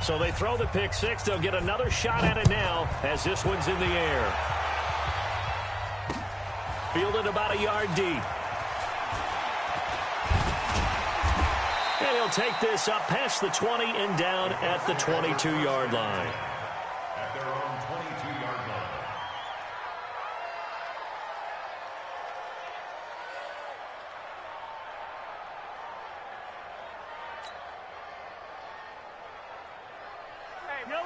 So they throw the pick 6. They'll get another shot at it now as this one's in the air. Fielded about a yard deep. And he'll take this up past the 20 and down at the 22-yard line. At their own 22-yard line.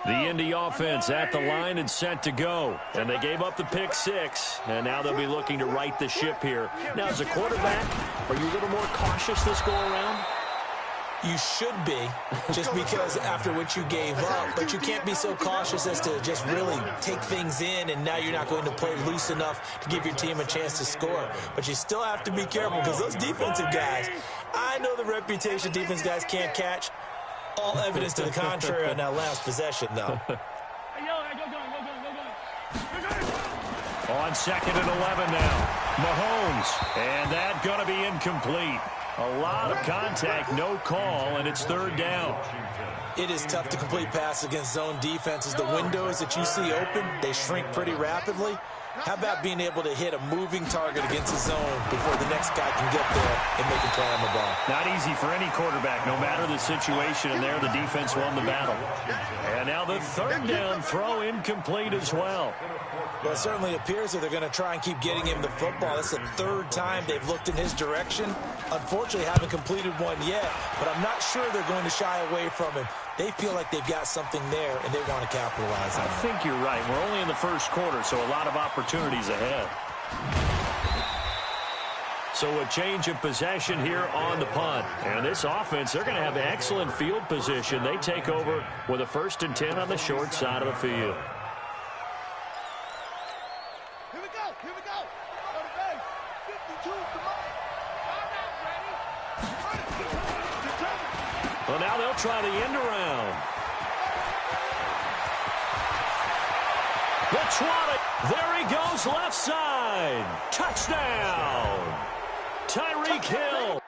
The Indy offense at the line and set to go. And they gave up the pick 6. And now they'll be looking to right the ship here. Now, as a quarterback, are you a little more cautious this go-around? You should be, just because after what you gave up. But you can't be so cautious as to just really take things in, and now you're not going to play loose enough to give your team a chance to score. But you still have to be careful because those defensive guys, I know the reputation defense guys can't catch. All evidence to the contrary on that last possession, though. On 2nd and 11 now. Mahomes. And that going to be incomplete. A lot of contact, no call, and it's third down. It is tough to complete passes against zone defenses. The windows that you see open, they shrink pretty rapidly. How about being able to hit a moving target against a zone before the next guy can get there and make a play on the ball? Not easy for any quarterback, no matter the situation, and there the defense won the battle. And now the third down throw incomplete as well. Well, it certainly appears that they're going to try and keep getting him the football. It's the third time they've looked in his direction. Unfortunately, haven't completed one yet, but I'm not sure they're going to shy away from him. They feel like they've got something there, and they want to capitalize on it. I think you're right. We're only in the first quarter, so a lot of opportunities ahead. So a change of possession here on the punt. And this offense, they're going to have excellent field position. They take over with a 1st and 10 on the short side of the field. Here we go. Here we go. Go to base. 52. Come on. All right, ready. Well, now they'll try the end around. They'll try it. There he goes, left side. Touchdown. Tyreek Hill.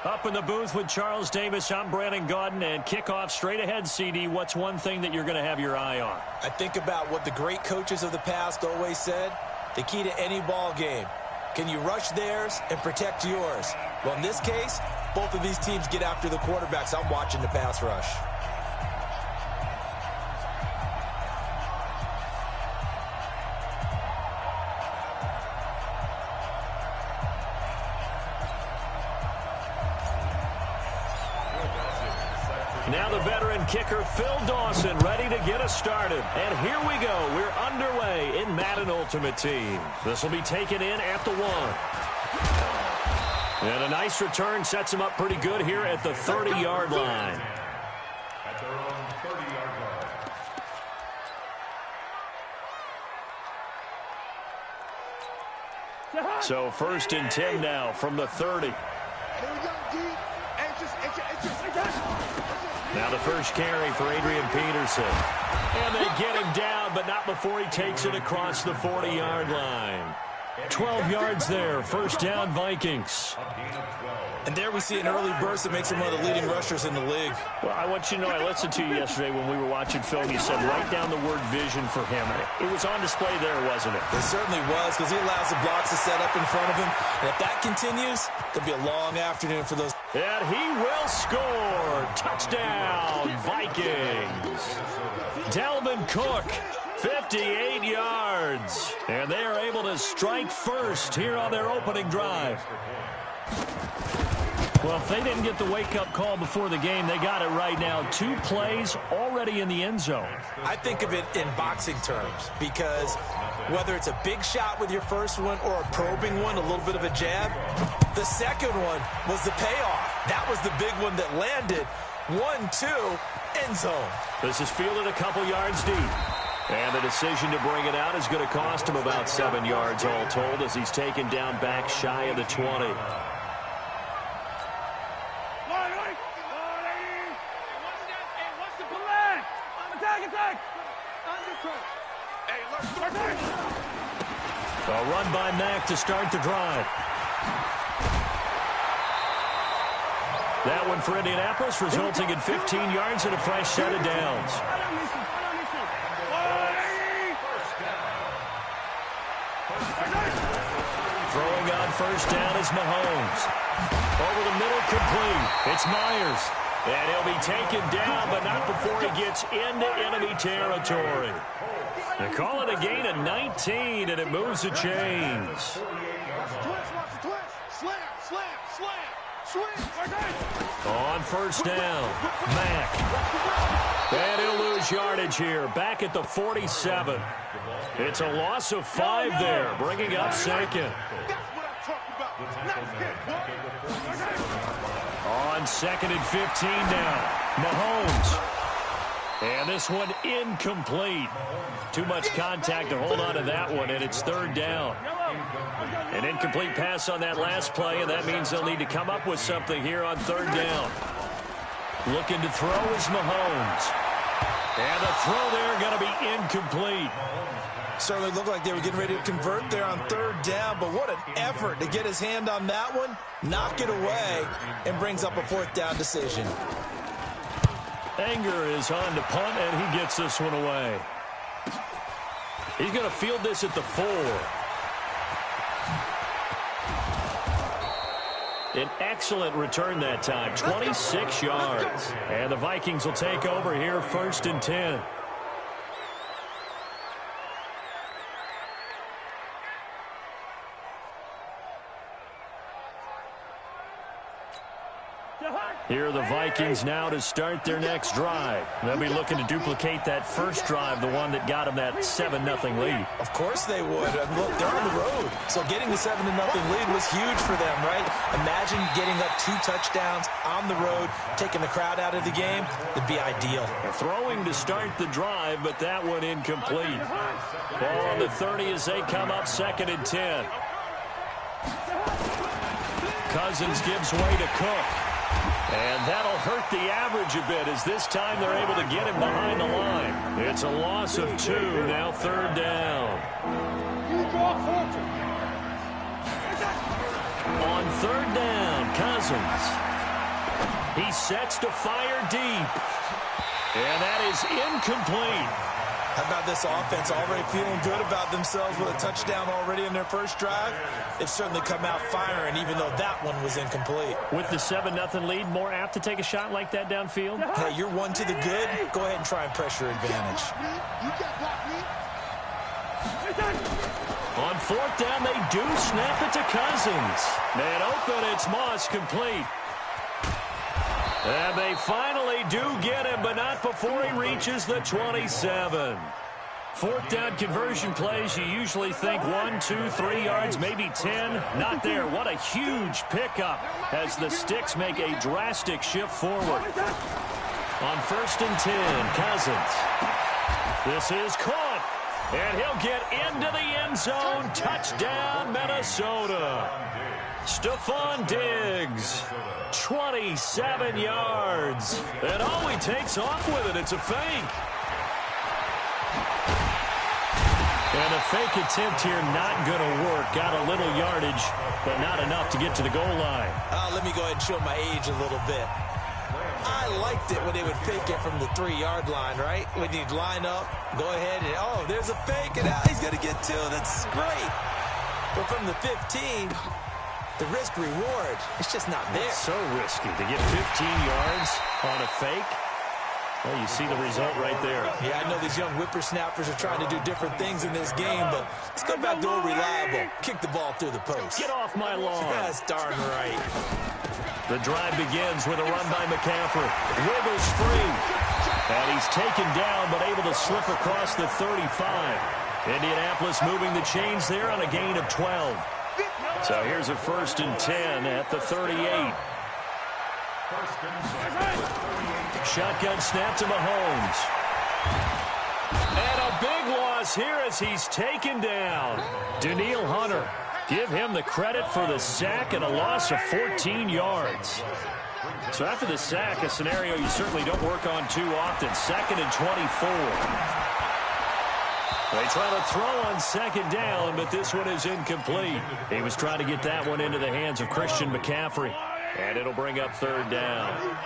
Up in the booth with Charles Davis, I'm Brandon Gaudin, and kickoff straight ahead, CD. What's one thing that you're going to have your eye on? I think about what the great coaches of the past always said. The key to any ball game. Can you rush theirs and protect yours? Well, in this case, both of these teams get after the quarterbacks. I'm watching the pass rush. Now the veteran kicker, Phil Dawson, ready to get us started. And here we go. We're underway in Madden Ultimate Team. This will be taken in at the 1. And a nice return sets him up pretty good here at the 30-yard line. At their own 30-yard line. So 1st and 10 now from the 30. Now the first carry for Adrian Peterson. And they get him down, but not before he takes it across the 40-yard line. 12 yards there, 1st down Vikings. And there we see an early burst that makes him one of the leading rushers in the league. Well, I want you to know, I listened to you yesterday when we were watching film. You said write down the word vision for him. It was on display there, wasn't it? It certainly was, because he allows the blocks to set up in front of him. And if that continues, it could be a long afternoon for those. And he will score. Touchdown, Vikings. Dalvin Cook, 58 yards. And they are able to strike first here on their opening drive. Well, if they didn't get the wake-up call before the game, they got it right now. 2 plays already in the end zone. I think of it in boxing terms, because whether it's a big shot with your first one or a probing one, a little bit of a jab, the second one was the payoff. That was the big one that landed. 1-2, end zone. This is fielded a couple yards deep. And the decision to bring it out is going to cost him about 7 yards all told as he's taken down back shy of the 20. A run by Mack to start the drive. That one for Indianapolis, resulting in 15 yards and a fresh set of downs. Throwing on first down is Mahomes. Over the middle, complete. It's Myers. And he'll be taken down, but not before he gets into enemy territory. They call it a gain of 19, and it moves the chains. On first down, Mack. And he'll lose yardage here, back at the 47. It's a loss of 5 there, bringing up second. On second and 15 now, Mahomes. And this one incomplete. Too much contact to hold on to that one, and it's third down. An incomplete pass on that last play, and that means they'll need to come up with something here on third down. Looking to throw is Mahomes. And the throw there going to be incomplete. Certainly looked like they were getting ready to convert there on third down, but what an effort to get his hand on that one, knock it away, and brings up a fourth down decision. Anger is on to punt, and he gets this one away. He's going to field this at the 4. An excellent return that time, 26 yards. And the Vikings will take over here, first and 10. Here are the Vikings now to start their next drive. They'll be looking to duplicate that first drive, the one that got them that 7-0 lead. Of course they would. Look, they're on the road. So getting the 7-0 lead was huge for them, right? Imagine getting up 2 touchdowns on the road, taking the crowd out of the game. It'd be ideal. Throwing to start the drive, but that one incomplete. Ball on the 30 as they come up second and 10. Cousins gives way to Cook. And that'll hurt the average a bit as this time they're able to get him behind the line. It's a loss of 2, now third down. On third down, Cousins. He sets to fire deep. And that is incomplete. How about this offense already feeling good about themselves with a touchdown already in their first drive? They've certainly come out firing, even though that one was incomplete. With the 7-0 lead, more apt to take a shot like that downfield? Hey, you're 1 to the good. Go ahead and try and pressure advantage. On fourth down, they do snap it to Cousins. Man open, it's Moss, complete. And they finally do get him, but not before he reaches the 27. Fourth down conversion plays, you usually think 1, 2, 3 yards, maybe 10. Not there. What a huge pickup as the Sticks make a drastic shift forward. On first and 10, Cousins. This is caught, and he'll get into the end zone. Touchdown, Minnesota. Stephon Diggs, 27 yards. And oh, he takes off with it. It's a fake. And a fake attempt here not going to work. Got a little yardage, but not enough to get to the goal line. Let me go ahead and show my age a little bit. I liked it when they would fake it from the 3-yard line, right? When you'd line up, go ahead and, oh, there's a fake, and now he's going to get 2. That's great. But from the 15... the risk-reward, it's just not there. It's so risky to get 15 yards on a fake. Well, you see the result right there. Yeah, I know these young whippersnappers are trying to do different things in this game, but let's go back to old reliable. Kick the ball through the post. Get off my lawn. That's darn right. The drive begins with a run by McCaffrey. Wiggles free. And he's taken down, but able to slip across the 35. Indianapolis moving the chains there on a gain of 12. So here's a first and 10 at the 38. Shotgun snap to Mahomes. And a big loss here as he's taken down. Daniil Hunter, give him the credit for the sack and a loss of 14 yards. So after the sack, a scenario you certainly don't work on too often. 2nd and 24. They try to throw on 2nd down, but this one is incomplete. He was trying to get that one into the hands of Christian McCaffrey. And it'll bring up 3rd down.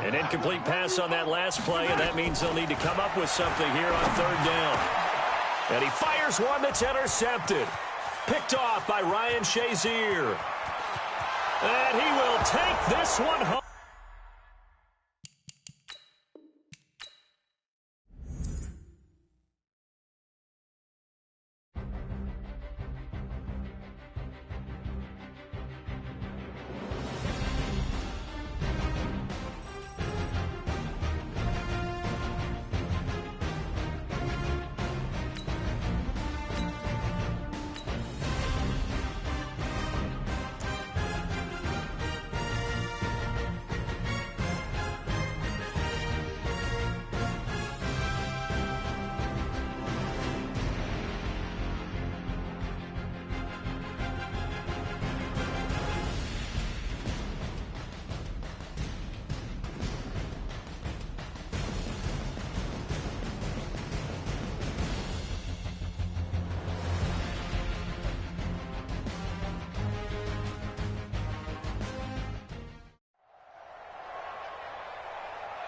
An incomplete pass on that last play, and that means they'll need to come up with something here on 3rd down. And he fires one that's intercepted. Picked off by Ryan Shazier. And he will take this one home.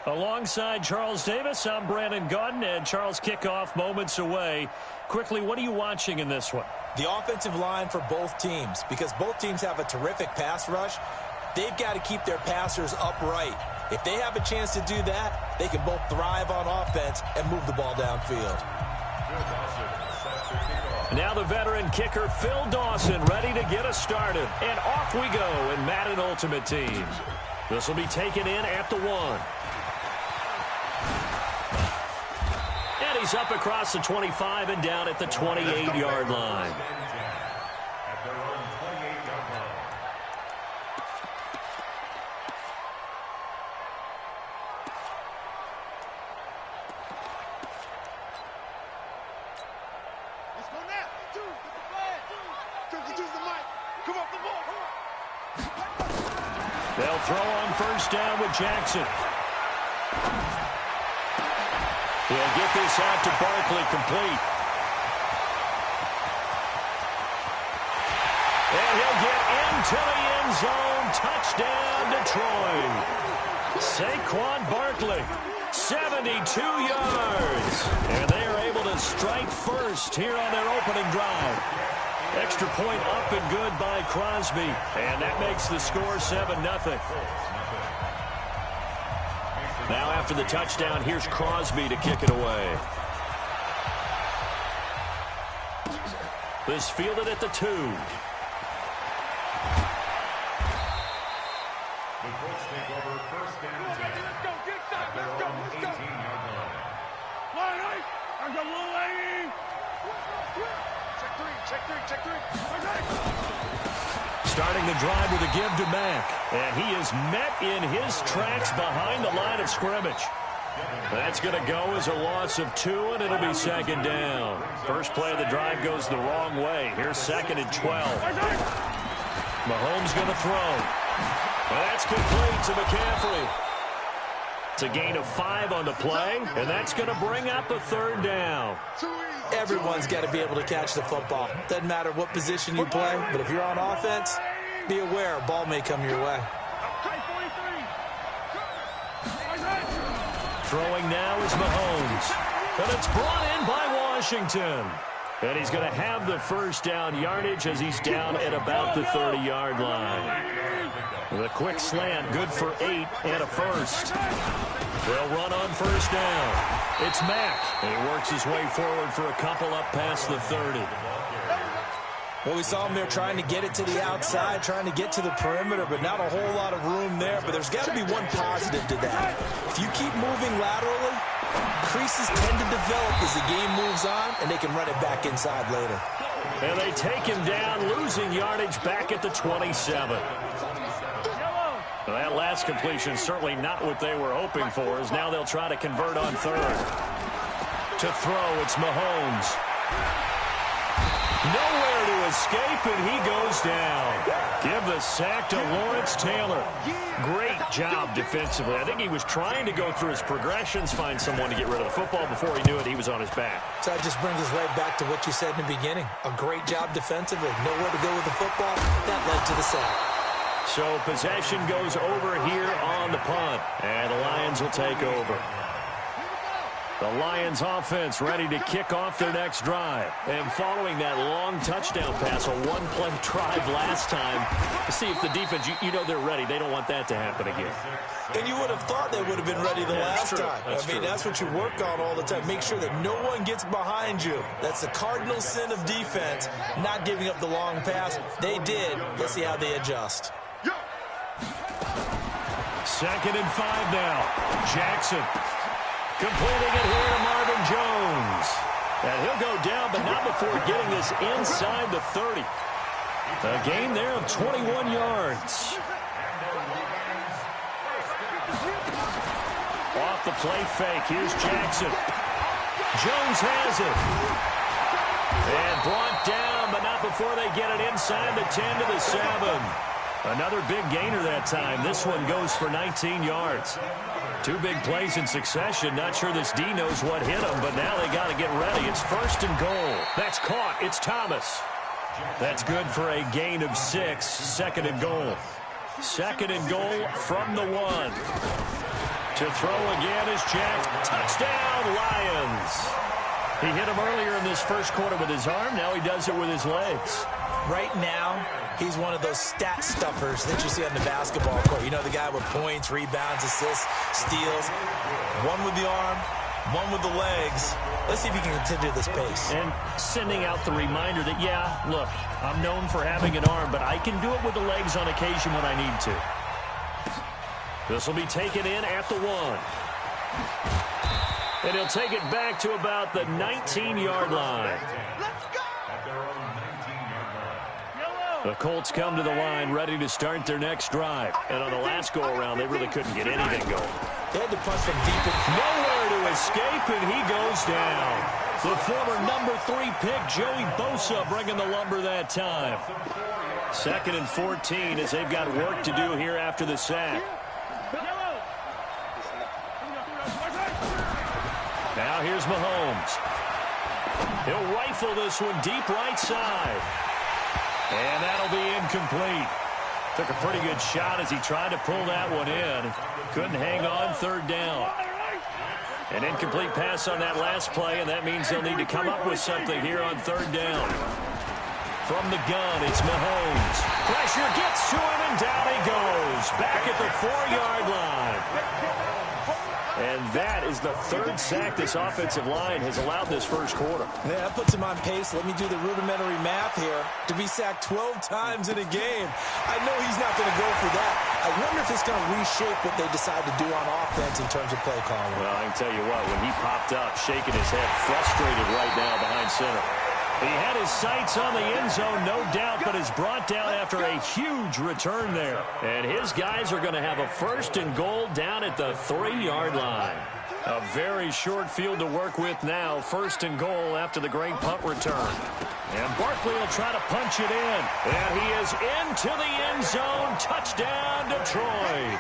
Alongside Charles Davis, I'm Brandon Gaudin, and Charles, kickoff moments away. Quickly, what are you watching in this one? The offensive line for both teams, because both teams have a terrific pass rush. They've got to keep their passers upright. If they have a chance to do that, they can both thrive on offense and move the ball downfield. Now the veteran kicker, Phil Dawson, ready to get us started. And off we go in Madden Ultimate Team. This will be taken in at the 1. And he's up across the 25 and down at the 28-yard line. At their own 28-yard line. Let's go now. Get the flag. Use the mic. Come off the ball. They'll throw on 1st down with Jackson. He'll get this out to Barkley, complete. And he'll get into the end zone. Touchdown, Detroit. Saquon Barkley, 72 yards. And they are able to strike first here on their opening drive. Extra point up and good by Crosby. And that makes the score 7-0. Now after the touchdown, here's Crosby to kick it away. This fielded at the 2. The Colts take over 1st and 10. Let's go, get that, At their let's go, own let's go. 18-yard line. Line, right. There's a little lady. Check three. Starting the drive with a give to Mack. And he is met in his tracks behind the line of scrimmage. That's going to go as a loss of 2, and it'll be 2nd down. First play of the drive goes the wrong way. Here's 2nd and 12. Mahomes going to throw. That's complete to McCaffrey. It's a gain of 5 on the play, and that's going to bring up a 3rd down. Everyone's got to be able to catch the football. Doesn't matter what position you play, but if you're on offense, be aware a ball may come your way. Throwing now is Mahomes. And it's brought in by Washington. And he's going to have the 1st down yardage as he's down at about the 30-yard line. The quick slant, good for 8 and a 1st. They'll run on 1st down. It's Mack. And he works his way forward for a couple up past the 30. Well, we saw him there trying to get it to the outside, trying to get to the perimeter, but not a whole lot of room there. But there's got to be one positive to that. If you keep moving laterally, creases tend to develop as the game moves on, and they can run it back inside later. And they take him down, losing yardage back at the 27. Well, that last completion certainly not what they were hoping for, as now they'll try to convert on 3rd. To throw, it's Mahomes. Nowhere to escape, and he goes down. Give the sack to Lawrence Taylor. Great job defensively. I think he was trying to go through his progressions, find someone to get rid of the football. Before he knew it, he was on his back. So that just brings us right back to what you said in the beginning. A great job defensively. Nowhere to go with the football. That led to the sack. So possession goes over here on the punt, and the Lions will take over. The Lions offense ready to kick off their next drive. And following that long touchdown pass, a one-play drive last time, to see if the defense, you know they're ready. They don't want that to happen again. And you would have thought they would have been ready the last time. That's what you work on all the time. Make sure that no one gets behind you. That's the cardinal sin of defense, not giving up the long pass. They did. Let's see how they adjust. 2nd and 5 now. Jackson. Completing it here to Marvin Jones. And he'll go down, but not before getting this inside the 30. A gain there of 21 yards. Off the play fake. Here's Jackson. Jones has it. And brought down, but not before they get it inside the 10 to the 7. Another big gainer that time. This one goes for 19 yards. 2 big plays in succession. Not sure this D knows what hit him, but now they got to get ready. It's 1st and goal. That's caught. It's Thomas. That's good for a gain of 6. 2nd and goal. 2nd and goal from the 1. To throw again is Jack. Touchdown, Lions. He hit him earlier in this first quarter with his arm. Now he does it with his legs. Right now, he's one of those stat stuffers that you see on the basketball court. You know, the guy with points, rebounds, assists, steals. One with the arm, one with the legs. Let's see if he can continue this pace. And sending out the reminder that, yeah, look, I'm known for having an arm, but I can do it with the legs on occasion when I need to. This will be taken in at the 1. And he'll take it back to about the 19-yard line. The Colts come to the line ready to start their next drive. And on the last go-around, they really couldn't get anything going. They had to punch from deep in. Nowhere to escape, and he goes down. The former number 3 pick, Joey Bosa, bringing the lumber that time. 2nd and 14 as they've got work to do here after the sack. Now here's Mahomes. He'll rifle this one deep right side. And that'll be incomplete. Took a pretty good shot as he tried to pull that one in. Couldn't hang on 3rd down. An incomplete pass on that last play, and that means they'll need to come up with something here on 3rd down. From the gun, it's Mahomes. Pressure gets to him, and down he goes. Back at the 4-yard line. And that is the 3rd sack this offensive line has allowed this first quarter. Yeah, that puts him on pace. Let me do the rudimentary math here. To be sacked 12 times in a game. I know he's not going to go for that. I wonder if it's going to reshape what they decide to do on offense in terms of play calling. Well, I can tell you what, when he popped up, shaking his head, frustrated right now behind center. He had his sights on the end zone, no doubt, but is brought down after a huge return there. And his guys are going to have a 1st and goal down at the 3-yard line. A very short field to work with now. 1st and goal after the great punt return. And Barkley will try to punch it in. And he is into the end zone. Touchdown, Detroit.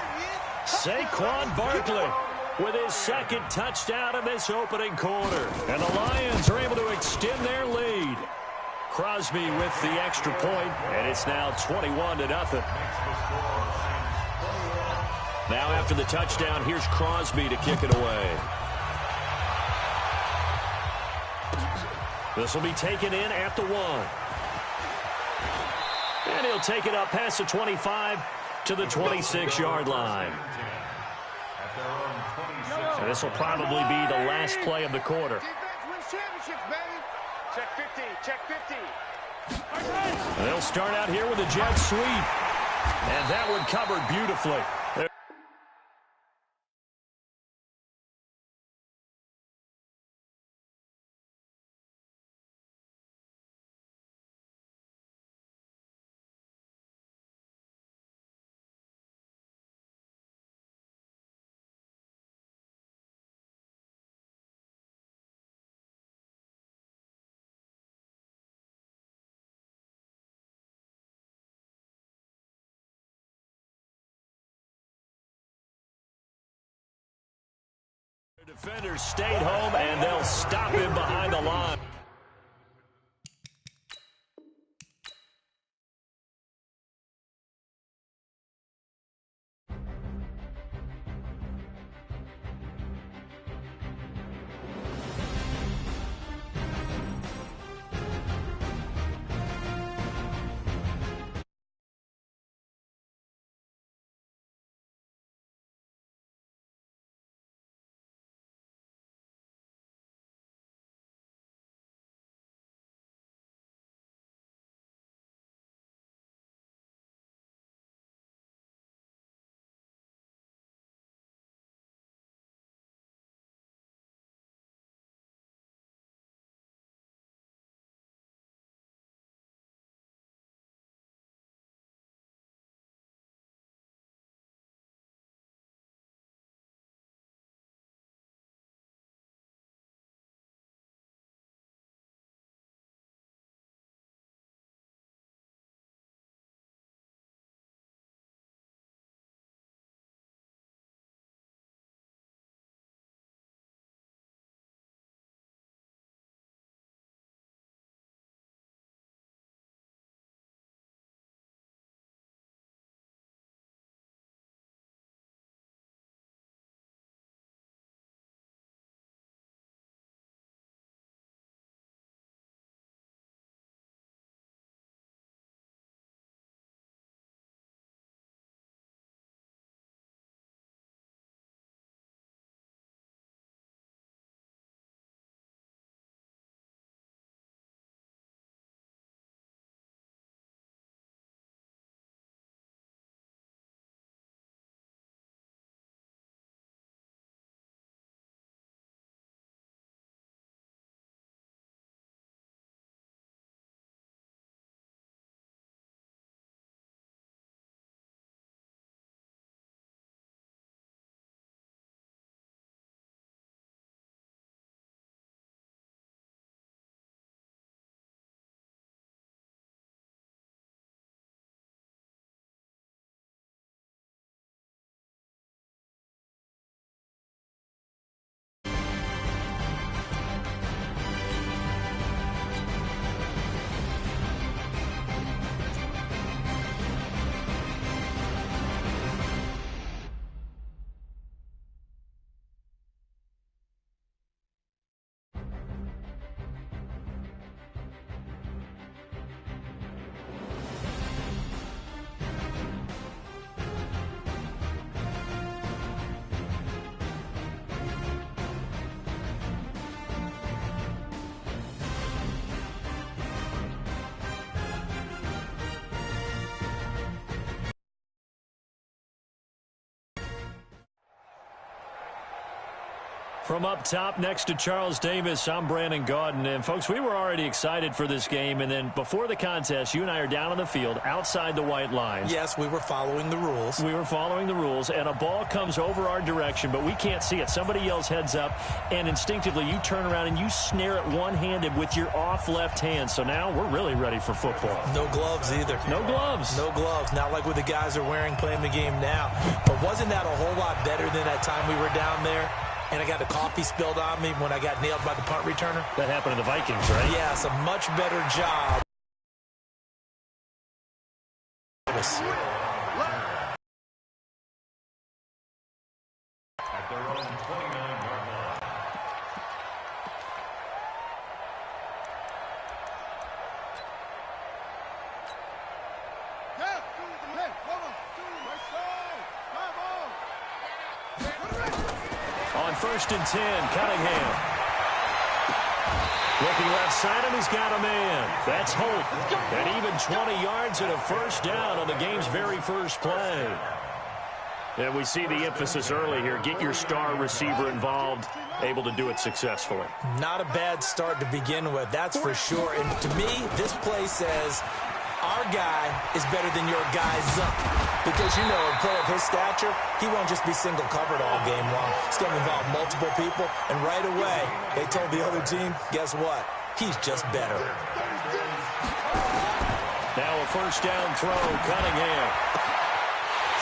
Saquon Barkley with his 2nd touchdown of this opening quarter. And the Lions are able to extend their lead. Crosby with the extra point, and it's now 21-0. Now after the touchdown, here's Crosby to kick it away. This will be taken in at the 1. And he'll take it up past the 25 to the 26-yard line. And this will probably be the last play of the quarter. Defense wins championships, baby. Check 50, check 50. And they'll start out here with a jet sweep. And that one covered beautifully. Defenders stayed home, and they'll stop him behind the line. From up top next to Charles Davis, I'm Brandon Gaudin. And, folks, we were already excited for this game. And then before the contest, you and I are down on the field outside the white lines. Yes, we were following the rules. We were following the rules, and a ball comes over our direction, but we can't see it. Somebody yells heads up, and instinctively you turn around and you snare it one-handed with your off left hand. So now we're really ready for football. No gloves either. No gloves. No gloves. Not like what the guys are wearing playing the game now. But wasn't that a whole lot better than that time we were down there? And I got the coffee spilled on me when I got nailed by the punt returner. That happened to the Vikings, right? Yes, a much better job. At their own 29-yard line. On 1st and 10, Cunningham. Looking left side, and he's got a man. That's Holt. And even 20 yards and a first down on the game's very first play. And we see the emphasis early here. Get your star receiver involved, able to do it successfully. Not a bad start to begin with, that's for sure. And to me, this play says our guy is better than your guy's up. Because, you know, a player of his stature, he won't just be single covered all game long. It's going to involve multiple people. And right away, they told the other team, guess what? He's just better. Now a first down throw, Cunningham.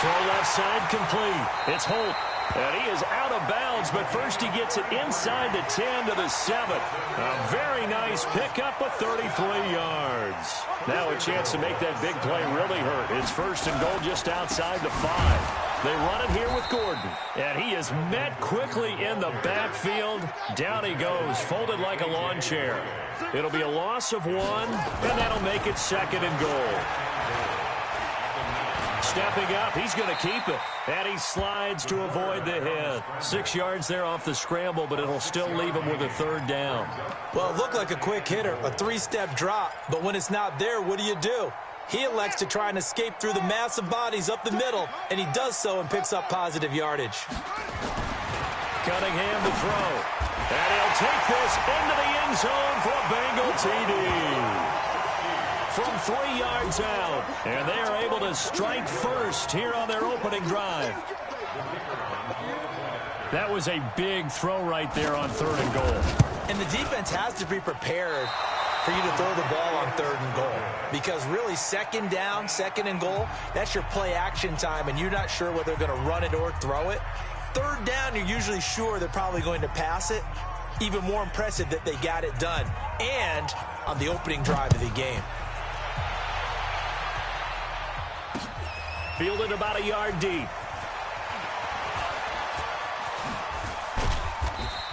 Throw left side complete. It's Holt. And he is out out of bounds, but first he gets it inside the 10 to the 7. A very nice pickup of 33 yards. Now a chance to make that big play really hurt. It's first and goal just outside the 5. They run it here with Gordon, and he is met quickly in the backfield. Down he goes, folded like a lawn chair. It'll be a loss of 1, and that'll make it second and goal. Stepping up, he's going to keep it. And he slides to avoid the hit. 6 yards there off the scramble, but it'll still leave him with a third down. Well, it looked like a quick hitter, a 3-step drop. But when it's not there, what do? He elects to try and escape through the massive bodies up the middle, and he does so and picks up positive yardage. Cunningham to throw. And he'll take this into the end zone for a Bengal TD. From 3 yards out, and they are able to strike first here on their opening drive. That was a big throw right there on 3rd and goal. And the defense has to be prepared for you to throw the ball on 3rd and goal. Because really, 2nd down, 2nd and goal, that's your play action time, and you're not sure whether they're going to run it or throw it. 3rd down, you're usually sure they're probably going to pass it. Even more impressive that they got it done, and on the opening drive of the game. Fielded about a yard deep.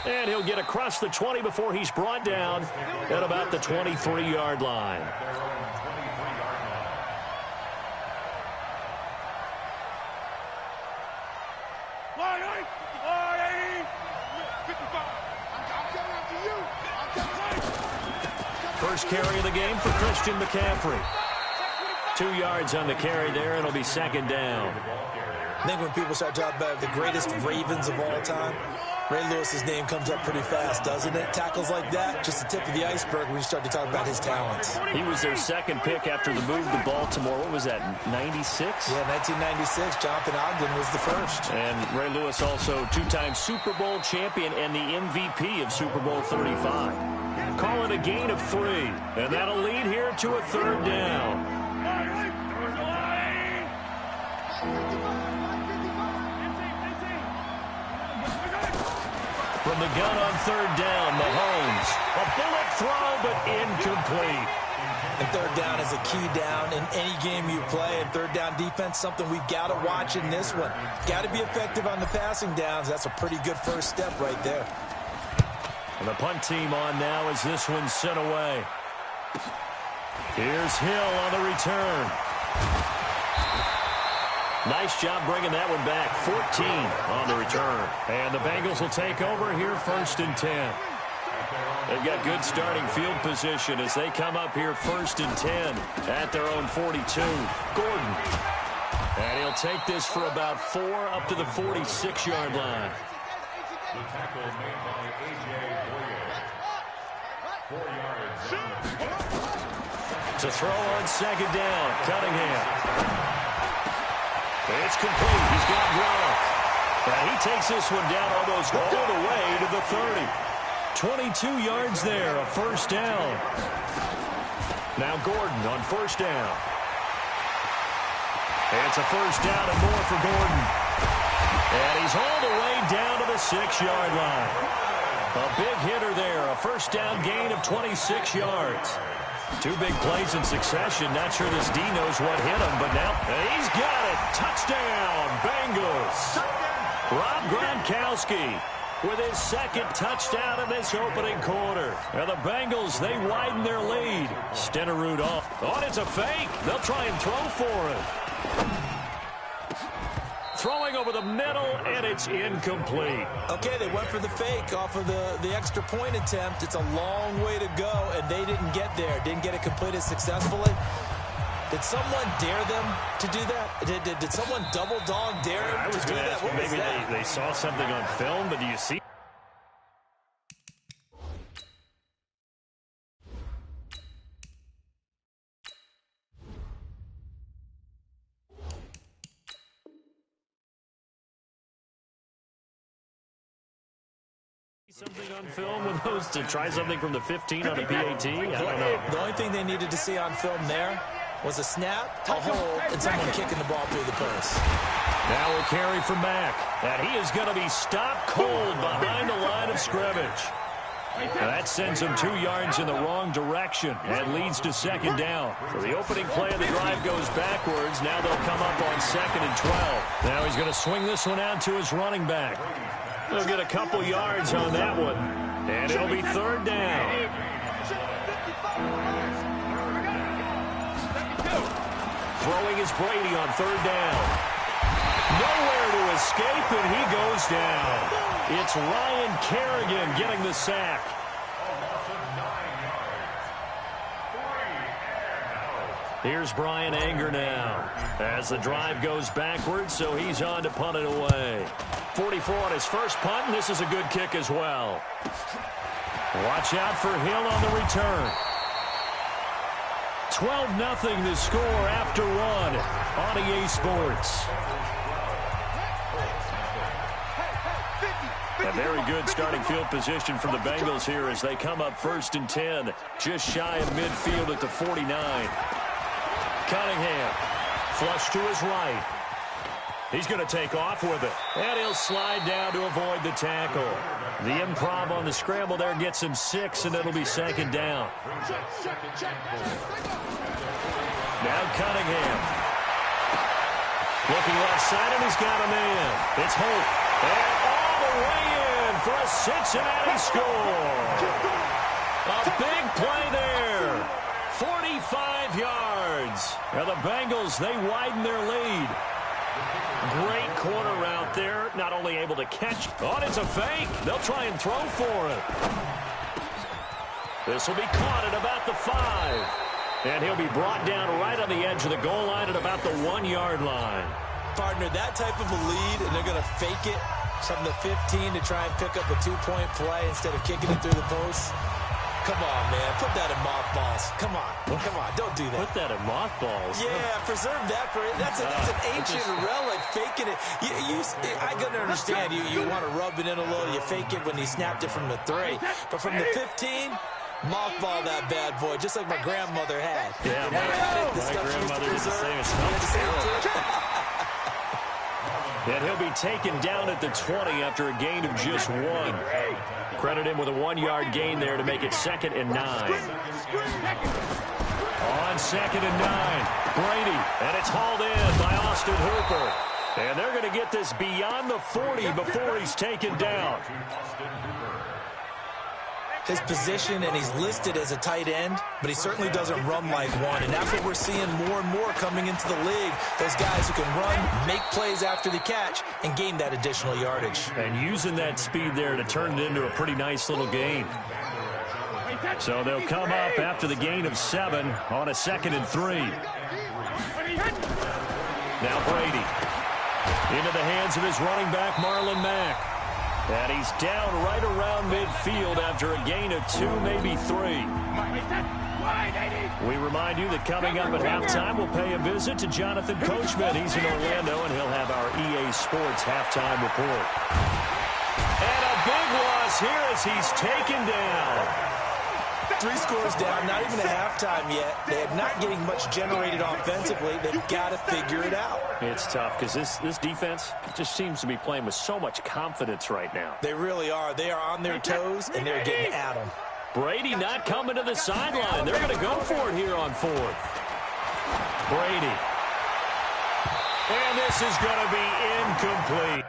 And he'll get across the 20 before he's brought down at about the 23-yard line. First carry of the game for Christian McCaffrey. 2 yards on the carry there, and it'll be 2nd down. I think when people start talking about the greatest Ravens of all time, Ray Lewis's name comes up pretty fast, doesn't it? Tackles like that, just the tip of the iceberg when you start to talk about his talents. He was their 2nd pick after the move to Baltimore. What was that, 96? Yeah, 1996. Jonathan Ogden was the first. And Ray Lewis also 2-time Super Bowl champion and the MVP of Super Bowl 35. Call it a gain of 3, and that'll lead here to a 3rd down. From the gun on 3rd down, Mahomes. A bullet throw, but incomplete. And 3rd down is a key down in any game you play. And 3rd down defense, something we got to watch in this one. Got to be effective on the passing downs. That's a pretty good first step right there. And the punt team on now as this one's sent away. Here's Hill on the return. Nice job bringing that one back. 14 on the return. And the Bengals will take over here 1st and 10. They've got good starting field position as they come up here 1st and 10 at their own 42. Gordon. And he'll take this for about 4 up to the 46-yard line. The tackle made by A.J. Boyer. 4 yards. To throw on 2nd down, Cunningham. It's complete. He's got Gronk. And he takes this one down almost all the way to the 30. 22 yards there, a 1st down. Now Gordon on 1st down. It's a 1st down and more for Gordon. And he's all the way down to the 6-yard line. A big hitter there, a 1st down gain of 26 yards. 2 big plays in succession. Not sure this D knows what hit him, but now he's got it. Touchdown, Bengals. Rob Gronkowski with his 2nd touchdown in this opening quarter. And the Bengals, they widen their lead. Stenerud off. Oh, it's a fake. They'll try and throw for it. Throwing over the middle, and it's incomplete. Okay, they went for the fake off of the extra point attempt. It's a long way to go, and they didn't get there. Didn't get it completed successfully. Did someone dare them to do that? Did someone double dog dare them to do that? What was maybe that? they saw something on film, but do you see? Something on film with those to try something from the 15 on a PAT? I don't know. The only thing they needed to see on film there was a snap, a hold, and someone kicking the ball through the post. Now a carry for Mack. And he is going to be stopped cold behind the line of scrimmage. That sends him 2 yards in the wrong direction and leads to second down. So the opening play of the drive goes backwards. Now they'll come up on 2nd and 12. Now he's going to swing this one out to his running back. He'll get a couple yards on that one. And it'll be 3rd down. Throwing is Brady on 3rd down. Nowhere to escape, and he goes down. It's Ryan Kerrigan getting the sack. Here's Brian Anger now as the drive goes backwards, so he's on to punt it away. 44 on his first punt, and this is a good kick as well. Watch out for Hill on the return. 12-0 the score after 1 on EA Sports. A very good starting field position for the Bengals here as they come up 1st and 10, just shy of midfield at the 49. Cunningham, flush to his right. He's going to take off with it, and he'll slide down to avoid the tackle. The improv on the scramble there gets him 6, and it'll be 2nd down. Now Cunningham. Looking left side, and he's got a man. It's Holt. And all the way in for a Cincinnati score. A big play there. 45 yards. Now the Bengals, they widen their lead. Great corner route there. Not only able to catch. Oh, it's a fake. They'll try and throw for it. This will be caught at about the 5. And he'll be brought down right on the edge of the goal line at about the 1-yard line. Partner, that type of a lead, and they're going to fake it from the 15 to try and pick up a 2-point play instead of kicking it through the post. Come on, man. Put that in mothballs. Come on. Come on. Don't do that. Put that in mothballs. Yeah, preserve that for it. That's an ancient relic, faking it. I couldn't understand. You want to rub it in a little. You fake it when he snapped it from the 3. But from the 15, mothball that bad boy, just like my grandmother had. Yeah, my grandmother did the same as and he'll be taken down at the 20 after a gain of just 1. Credit him with a 1-yard gain there to make it 2nd and 9. On 2nd and 9, Brady, and it's hauled in by Austin Hooper. And they're going to get this beyond the 40 before he's taken down. His position, and he's listed as a tight end, but he certainly doesn't run like one, and that's what we're seeing more and more coming into the league. Those guys who can run, make plays after the catch, and gain that additional yardage. And using that speed there to turn it into a pretty nice little gain. So they'll come up after the gain of 7 on a 2nd and 3. Now Brady into the hands of his running back, Marlon Mack. And he's down right around midfield after a gain of 2, maybe 3. We remind you that coming up at halftime, we'll pay a visit to Jonathan Coachman. He's in Orlando, and he'll have our EA Sports halftime report. And a big loss here as he's taken down. 3 scores down, not even a halftime yet. They're not getting much generated offensively. They've got to figure it out. It's tough because this defense just seems to be playing with so much confidence right now. They really are. They are on their toes, and they're getting at them. Brady not coming to the sideline. They're going to go for it here on 4th. Brady. And this is going to be incomplete.